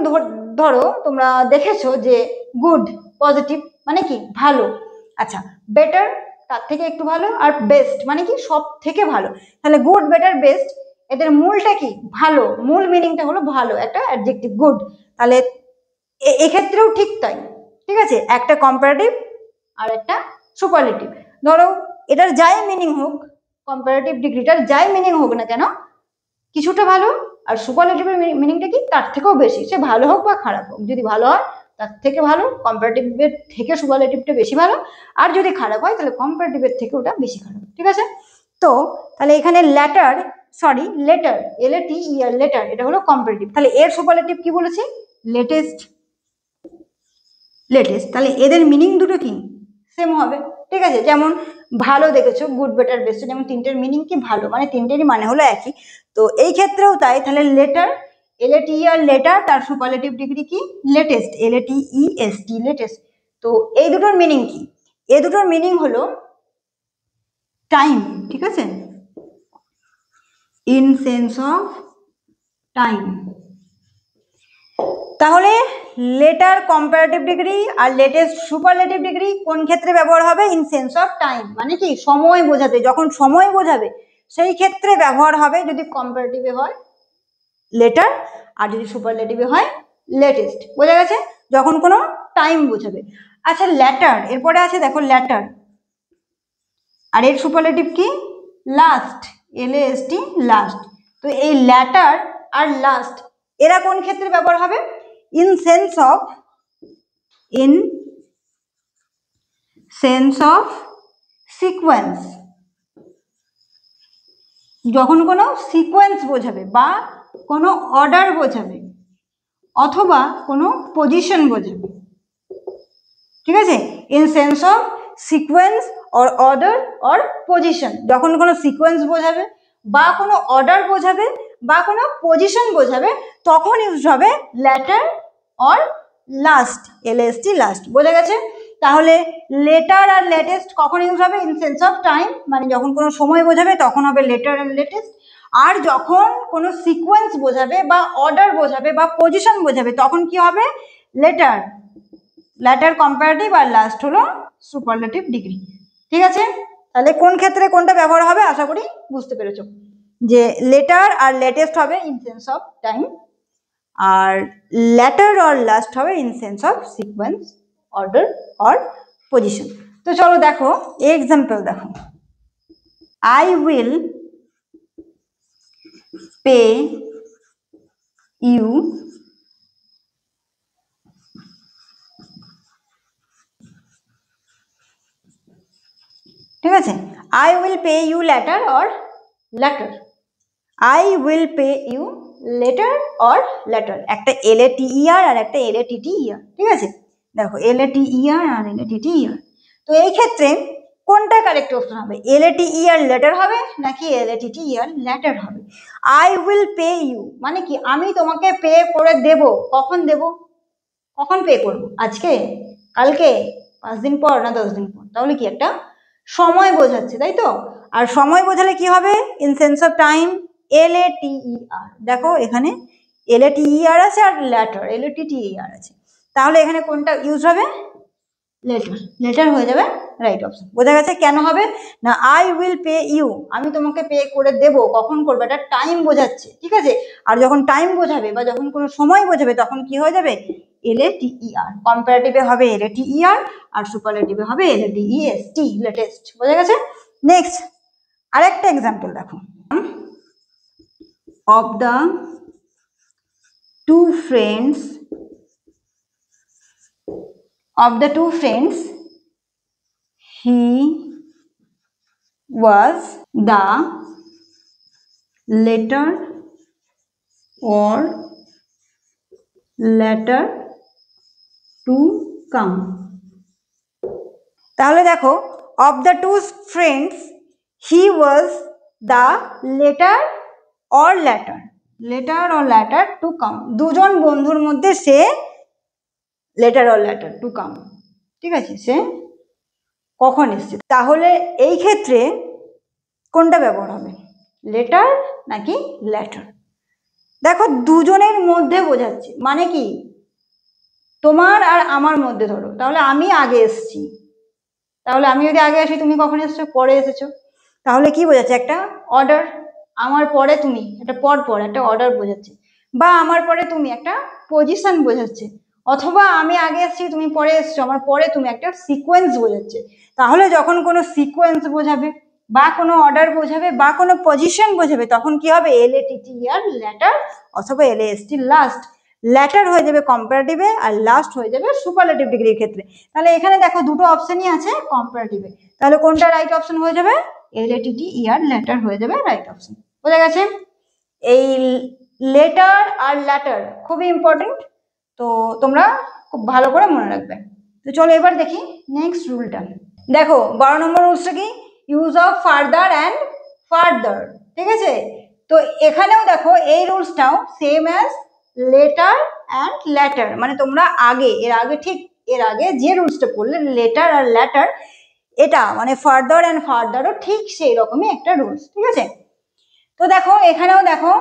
ধরো তোমরা দেখেছো যে গুড পজিটিভ মানে কি? ভালো। আচ্ছা বেটার তার থেকে একটু ভালো, আর বেস্ট মানে কি? সব থেকে ভালো। তাহলে গুড, বেটার, বেস্ট এদের মূলটা কি? ভালো, মূল মিনিংটা হলো ভালো, একটা অ্যাডজেক্টিভ গুড। তাহলে এক্ষেত্রেও ঠিক তাই, ঠিক আছে? একটা কম্পারেটিভ আর একটা সুপারলেটিভ। ধরো এটার যাই মিনিং হোক, কম্পারেটিভ ডিগ্রিটার যাই মিনিং হোক না কেন, কিছুটা ভালো, আর সুপারলেটিভের মিনিংটা কি? তার থেকেও বেশি। সে ভালো হোক বা খারাপ হোক, যদি ভালো হয় তার থেকে ভালো, কম্পারেটিভের থেকে সুপারলেটিভটা বেশি ভালো, আর যদি খারাপ হয় তাহলে কম্পারেটিভের থেকে ওটা বেশি খারাপ, ঠিক আছে? তো তাহলে এখানে letter, sorry letter LATER letter, এটা হলো কম্পারেটিভ। তাহলে এর সুপারলেটিভ কি বলেছি? Latest, latest. তাহলে এদের মিনিং দুটো কি? সেম হবে, ঠিক আছে? যেমন ভালো দেখেছো গুড, বেটার, বেস্ট, যেমন তিনটের মিনিং কি? ভালো, মানে তিনটেরই মানে হলো একই। তো এই ক্ষেত্রেও তাই। তাহলে লেটার LATER লেটার, তার সুপারলেটিভ ডিগ্রি কি? Latest, LATEST latest. তো এই দুটোর মিনিং কি? এই দুটোর মিনিং হলো টাইম, ঠিক আছে, ইন সেন্স অফ টাইম। তাহলে লেটার কম্পারেটিভ ডিগ্রি আর লেটেস্ট সুপারলেটিভ ডিগ্রি কোন ক্ষেত্রে ব্যবহার হবে? ইন সেন্স অফ টাইম, মানে কি সময় বোঝাতে, যখন সময় বোঝাবে সেই ক্ষেত্রে ব্যবহার হবে, যদি কম্পারেটিভে হয় লেটার আর যদি সুপারলেটিভে হয় লেটেস্ট। বোঝা গেছে? যখন কোনো টাইম বোঝাবে। আচ্ছা ল্যাটার, এরপরে আছে দেখো ল্যাটার, আর এর সুপারলেটিভ কি? Last, LAST, last. তো এই ল্যাটার আর লাস্ট এরা কোন ক্ষেত্রে ব্যবহার হবে? ইন সেন্স অফ সিকোয়েন্স, যখন কোনো সিকোয়েন্স বোঝাবে বা কোনো অর্ডার বোঝাবে অথবা কোনো পজিশন বোঝাবে, ঠিক আছে, in sense of sequence or order or position, যখন কোনো সিকোয়েন্স বোঝাবে বা কোনো অর্ডার বোঝাবে বা কোনো পজিশন বোঝাবে তখন ইউজ হবে latter or last, LAST, last. বোঝা গেছে? তাহলে লেটার আর লেটেস্ট কখন ইউজ হবে? ইন সেন্স অফ টাইম, মানে যখন কোনো সময় বোঝাবে তখন হবে লেটার আর লেটেস্ট, আর যখন কোনো সিকোয়েন্স বোঝাবে বা অর্ডার বোঝাবে বা পজিশন বোঝাবে তখন কি হবে? লেটার। ল্যাটার কম্পারেটিভ আর লাস্ট হলো সুপারলেটিভ ডিগ্রি। ঠিক আছে? তাহলে কোন ক্ষেত্রে কোনটা ব্যবহার হবে আশা করি বুঝতে পেরেছো, যে লেটার আর লেটেস্ট হবে ইন সেন্স অফ টাইম, আর ল্যাটার আর লাস্ট হবে in sense of sequence, order or position. তো চলো দেখো এক্সাম্পল দেখো, আই উইল পে ইউ ঠিক আছে, I will pay you later or later, I will pay you later or later, একটা LATER আর একটা LATTER, ঠিক আছে, দেখো LATER আর LATTER। তো এই ক্ষেত্রে কোনটা কারেক্ট অপশন হবে? LATER লেটার হবে নাকি LATTER লেটার হবে? আই উইল পে ইউ মানে কি আমি তোমাকে পে করে দেব, কখন দেব? কখন পে করব? আজকে, কালকে, 5 দিন পর না 10 দিন পর? তাহলে কি একটা সময় বোঝাচ্ছে, তাই তো? আর সময় বোঝালে কি হবে? In sense of time, LATER। দেখো এখানে LATER আছে আর ল্যাটার LATTER আছে, তাহলে এখানে কোনটা ইউজ হবে? লেটার, লেটার হয়ে যাবে রাইট অপশন। বোঝা গেছে কেন হবে না? আই উইল পে ইউ আমি তোমাকে পে করে দেব, কখন করবে? এটা টাইম বোঝাচ্ছে, ঠিক আছে, আর যখন টাইম বোঝাবে বা যখন কোনো সময় বোঝাবে তখন কি হয়ে যাবে? LATER। কম্পারেটিভে হবে LATER আর সুপারলেটিভে হবে LATEST, লেটেস্ট। বোঝা গেছে? নেক্সট আরেকটা এক্সাম্পল দেখো, of the two friends he was the later or latter to come। তাহলে দেখো of the two friends he was the later or latter to come, দুজন বন্ধুর মধ্যে সে later or later to come, ঠিক আছে, সে কখন এসছে। তাহলে এই ক্ষেত্রে কোনটা ব্যবহার হবে? লেটার নাকি লেটার? দেখো দুজনের মধ্যে বোঝাচ্ছে, মানে কি তোমার আর আমার মধ্যে, ধরো তাহলে আমি আগে এসছি, তাহলে আমি যদি আগে আসি তুমি কখন এসছো? পরে এসেছো, তাহলে কি বোঝাচ্ছে? একটা অর্ডার। আমার পরে তুমি, একটা পর পর একটা অর্ডার বোঝাচ্ছে, বা আমার পরে তুমি একটা পজিশন বোঝাচ্ছে, অথবা আমি আগে এসেছি তুমি পরে এসছো, আমার পরে তুমি একটা সিকোয়েন্স বোঝাচ্ছে। তাহলে যখন কোনো সিকোয়েন্স বোঝাবে বা কোনো অর্ডার বোঝাবে বা কোনো পজিশন বোঝাবে তখন কি হবে? LATER ল্যাটার অথবা LAST লাস্ট। ল্যাটার হয়ে যাবে কম্পারেটিভে আর লাস্ট হয়ে যাবে সুপারলেটিভ ডিগ্রির ক্ষেত্রে। তাহলে এখানে দেখো দুটো অপশনই আছে কম্পারেটিভে, তাহলে কোনটা রাইট অপশন হয়ে যাবে? LATER ল্যাটার হয়ে যাবে রাইট অপশন। বোঝা গেছে? এই লেটার আর ল্যাটার খুবই ইম্পর্টেন্ট, তো তোমরা খুব ভালো করে মনে রাখবে। তো চলো এবার দেখি নেক্সট রুলটা। দেখো 12 নম্বর রুলসটা কি? Use of farther and further, ঠিক আছে। তো এখানেও দেখো এই রুলসটাও same as later and latter, মানে তোমরা আগে এর আগে যে রুলসটা পড়লে লেটার আর ল্যাটার, এটা মানে ফার্দার অ্যান্ড ফার্দারও ঠিক সেই রকমই একটা রুলস, ঠিক আছে। তো দেখো এখানেও দেখো,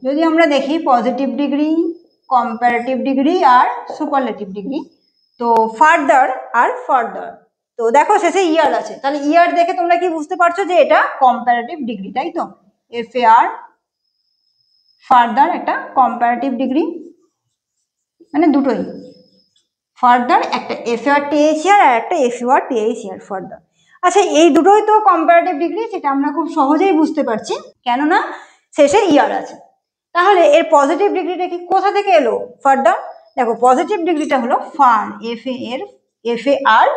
যদি আমরা দেখি পজিটিভ ডিগ্রি, কম্পারেটিভ ডিগ্রি আর সুপারলেটিভ ডিগ্রি, তো ফার্দার আর ফার্দার, তো দেখো শেষে ইয়ার আছে, তাহলে ইয়ার দেখে তোমরা কি বুঝতে পারছো যে এটা কম্পারেটিভ ডিগ্রি, তাই তো। FAR ফার্দার একটা কম্পারেটিভ ডিগ্রি, মানে দুটোই ফার্দার, একটা FAR-THER আর একটা FUR-THER ফার্দার। আচ্ছা এই দুটোই তো কম্পারেটিভ ডিগ্রি, সেটা আমরা খুব সহজেই বুঝতে পারছি, কেননা শেষে ইয়ার আছে। তাহলে এর পজিটিভ ডিগ্রিটা কি কোথা থেকে এলো? ফার্দার। দেখো পজিটিভ ডিগ্রিটা হলো ফার, FAR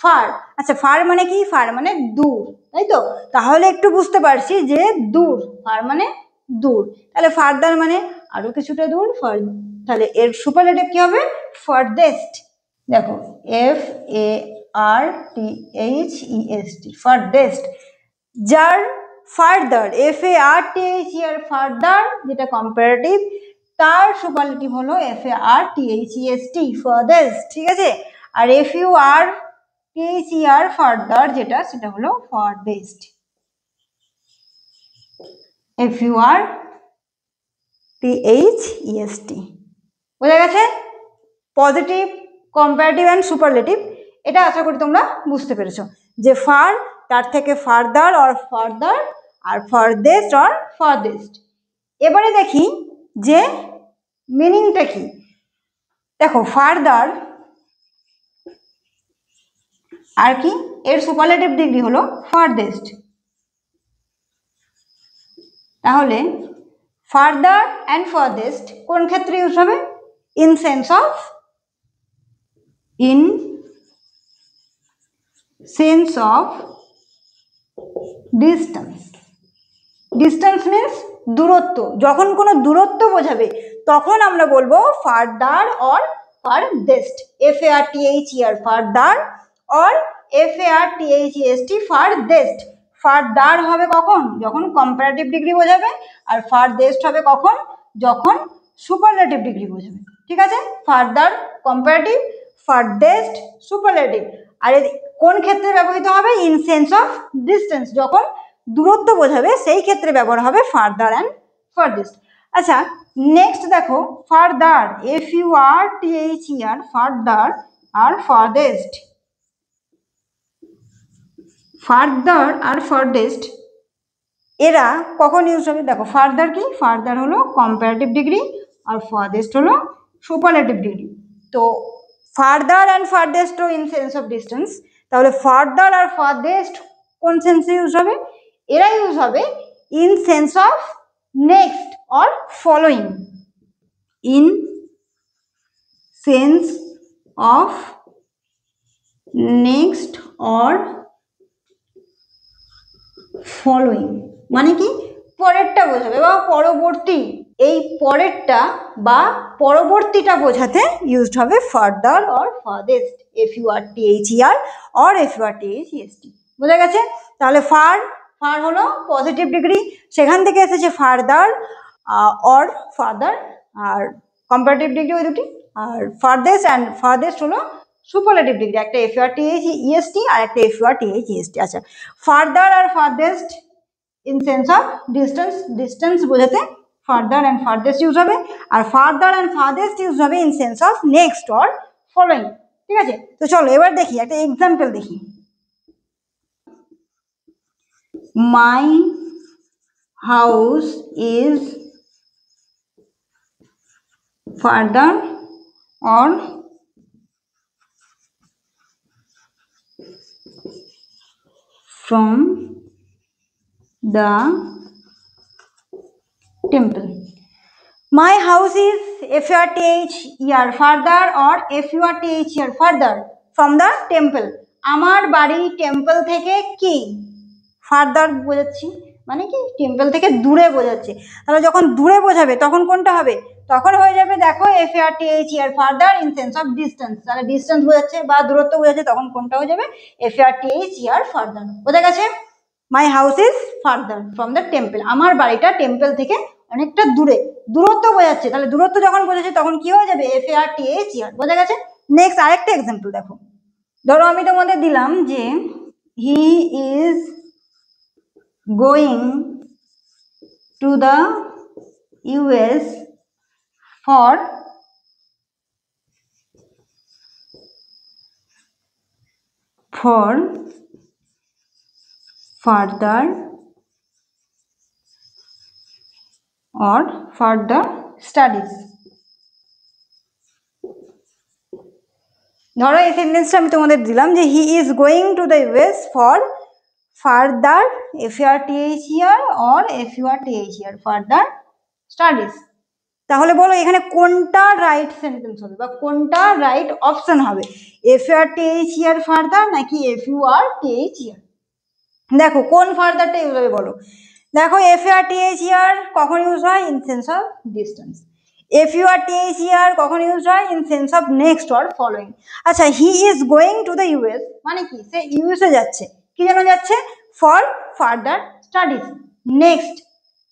ফার। আচ্ছা ফার মানে কি? ফার মানে দূর, তাই তো। তাহলে একটু বুঝতে পারছি যে দূর, ফার মানে দূর, তাহলে ফার্দার মানে আরো কিছুটা দূর, তাহলে এর সুপারলেটিভ কি হবে? ফারদেস্ট। দেখো FARTHEST ফারদেস্ট, যার ফার্দার FARTHER ফার্দার যেটা কম্পারেটিভ, তার সুপারলেটিভ হলো FARTHEST ফারদেস্ট, ঠিক আছে। আর FURTHER ফার্দার যেটা, সেটা হলো ফারদেস্ট, FURTHEST। বোঝা গেছে? পজিটিভ, কম্পারেটিভ অ্যান্ড সুপারলেটিভ, এটা আশা করি তোমরা বুঝতে পেরেছো, যে ফার, তার থেকে ফার্দার অর ফার্দার, আর ফারদেস্ট অর ফারদেস্ট। এবারে দেখি যে মিনিংটা কি। দেখো ফার্দার আর কি, এর সুপারলেটিভ ডিগ্রি হলো ফারদেস্ট। তাহলে ফার্দার অ্যান্ড ফারদেস্ট কোন ক্ষেত্রে ইউজ হবে? In sense of distance. Distance means দূরত্ব। যখন কোনো দূরত্ব বোঝাবে তখন আমরা বলবো farther or farthest, FARTHER farther or FARTHEST farthest. Farther হবে কখন? যখন কম্পারেটিভ ডিগ্রি বোঝাবে, আর ফারদেস্ট হবে কখন? যখন সুপারলেটিভ ডিগ্রি বোঝাবে, ঠিক আছে। Farther comparative, farthest superlative. আর কোন ক্ষেত্রে ব্যবহৃত হবে? ইন সেন্স অফ ডিস্টেন্স, যখন দূরত্ব বোঝাবে সেই ক্ষেত্রে ব্যবহার হবে ফার্দার অ্যান্ড ফারদেস্ট। আচ্ছা নেক্সট দেখো ফার্দার, FURTHER ফার্দার আর ফারদেস্ট। ফার্দার আর ফারদেস্ট এরা কখন ইউজ হবে? দেখো ফার্দার কি? ফার্দার হলো কম্পারেটিভ ডিগ্রি, আর ফারদেস্ট হলো সুপারলেটিভ ডিগ্রি। তো farther and farthest in sense of distance, তাহলে ফার্দার আর ফারদেস্ট কোন সেন্সে ইউজ হবে? এরা ইউজ হবে in sense of next or following, in sense of next or following, মানে কি? পরেরটা বোঝাবে বা পরবর্তী, এই পরেরটা বা পরবর্তীটা বোঝাতে ইউজড হবে ফার্দার অর ফারদেস্ট, FURTHER অর FURTHEST। বোঝা গেছে? তাহলে ফার হলো পজিটিভ ডিগ্রি, সেখান থেকে এসেছে ফার্দার অর ফার্দার, আর কম্পারেটিভ ডিগ্রি ওই দুটি, আর ফারদেস্ট অ্যান্ড ফারদেস্ট হলো সুপারলেটিভ ডিগ্রি, একটা FURTHEST আর একটা FURTHEST। আচ্ছা ফার্দার আর farthest in sense of distance, distance বোঝাতে ফার্দার অ্যান্ড ফারদেস্ট ইউজ হবে, আর ফার্দার অ্যান্ড ফারদেস্ট ইউজ হবে in sense of next or following, ঠিক আছে। তো চলো এবার দেখি একটা এক্সাম্পল দেখি। My house is farther or from the temple. My house is FURTHER farther or FURTHER further from the temple. আমার বাড়ি টেম্পল থেকে কি? ফার্দার বোঝাচ্ছি, মানে কি টেম্পল থেকে দূরে বোঝাচ্ছে। তাহলে যখন দূরে বোঝাবে তখন কোনটা হবে? তখন হয়ে যাবে দেখো FURTHER further in sense of distance, তাহলে ডিস্টেন্স বোঝাচ্ছে বা দূরত্ব বোঝাচ্ছে, তখন কোনটা হয়ে যাবে? FURTHER further. বোঝা গেছে? মাই house is further from the temple, আমার বাড়িটা টেম্পল থেকে অনেকটা দূরে, দূরত্ব বোঝাচ্ছে, তাহলে দূরত্ব যখন বোঝাচ্ছে তখন কি হয়ে যাবে? FURTHER। বোঝা গেছে? নেক্সট আরেকটা এক্সাম্পল দেখো। ধরো আমি তোমাদের দিলাম যে he is going to the US for further studies. ধরো এই সেন্টেন্সটা আমি তোমাদের দিলাম যে he is going to the US for further FRTHER or FURTHER further studies. তাহলে বলো এখানে কোনটা রাইট সেন্টেন্স হবে বা কোনটা রাইট অপশন হবে, FRTHER ফার্দার নাকি FURTHER? দেখো কোন ফার্দারটা ইউজ হবে বলো। দেখো FRTHER কখন ইউজ হয়? In sense of distance. FURTHER কখন ইউজ হয়? In sense of next or following. আচ্ছা, he is going to the US মানে কি? সে ইউএসএ যাচ্ছে। কি জন্য যাচ্ছে? ফর ফার্দার স্টাডিজ, নেক্সট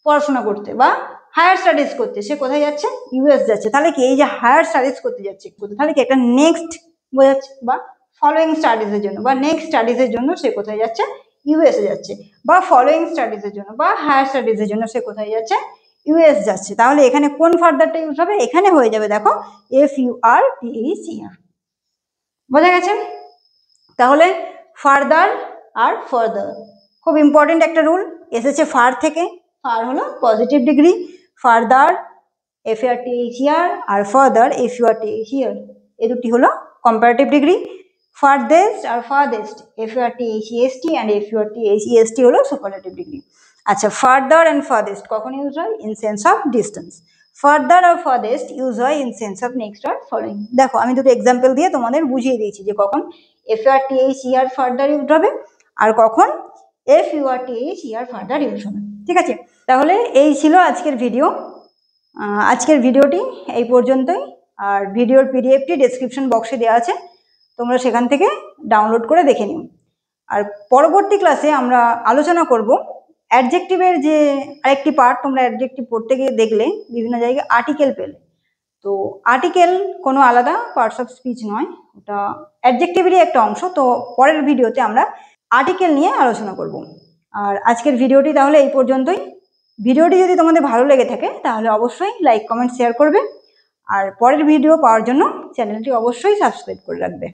পড়াশোনা করতে বা হায়ার স্টাডিজ করতে সে কোথায় যাচ্ছে? ইউএস যাচ্ছে। তাহলে কি এই যে হায়ার স্টাডিজ করতে যাচ্ছে, তাহলে কি একটা নেক্সট বোঝাচ্ছে, বা ফলোইং স্টাডিজের জন্য বা নেক্সট স্টাডিজের জন্য সে কোথায় যাচ্ছে? ইউএসএ যাচ্ছে। বা ফলোইং স্টাডিজের জন্য বা হায়ার স্টাডিজের জন্য সে কোথায় যাচ্ছে? ইউএস যাচ্ছে। তাহলে এখানে কোন ফার্দারটা ইউজ হবে? এখানে হয়ে যাবে দেখো FURTHER। বোঝা গেছে? তাহলে ফার্দার আর ফার্দার খুব ইম্পর্টেন্ট একটা রুল এসেছে ফার থেকে। ফার হলো পজিটিভ ডিগ্রি, ফার্দার FRTHER আর ফার্দার FURTHER এই দুটি হলো কম্পারেটিভ ডিগ্রি। ফার্দেস্ট আর ফার্দেস্ট FRTHEST অ্যান্ড FURTHEST হলো সুপারলেটিভ ডিগ্রি। আচ্ছা, ফার্দার অ্যান্ড ফার্দেস্ট কখন ইউজ হয়? In sense of distance. Further আর ফার্দেস্ট ইউজ হয় ইন সেন্স অফ নেক্সট আর ফলোইং। দেখো আমি দুটো এক্সাম্পল দিয়ে তোমাদের বুঝিয়ে দিয়েছি যে কখন FRTHER ফার্দার ইউজ হবে আর কখন FURTHER ফার্দার ইউজ হবে। ঠিক আছে, তাহলে এই ছিল আজকের ভিডিও। আজকের ভিডিওটি এই পর্যন্তই। আর ভিডিওর পিডিএফটি ডেসক্রিপশন বক্সে দেওয়া আছে, তোমরা সেখান থেকে ডাউনলোড করে দেখে নিও। আর পরবর্তী ক্লাসে আমরা আলোচনা করব অ্যাডজেক্টিভের যে আরেকটি পার্ট। তোমরা অ্যাডজেক্টিভ পড়তে গিয়ে দেখলে বিভিন্ন জায়গায় আর্টিকেল পেলে, তো আর্টিকেল কোনো আলাদা পার্টস অফ স্পিচ নয়, ওটা অ্যাডজেক্টিভেরই একটা অংশ। তো পরের ভিডিওতে আমরা আর্টিকেল নিয়ে আলোচনা করব। আর আজকের ভিডিওটি তাহলে এই পর্যন্তই। ভিডিওটি যদি তোমাদের ভালো লেগে থাকে তাহলে অবশ্যই লাইক, কমেন্ট, শেয়ার করবে। আর পরের ভিডিও পাওয়ার জন্য চ্যানেলটি অবশ্যই সাবস্ক্রাইব করে রাখবে।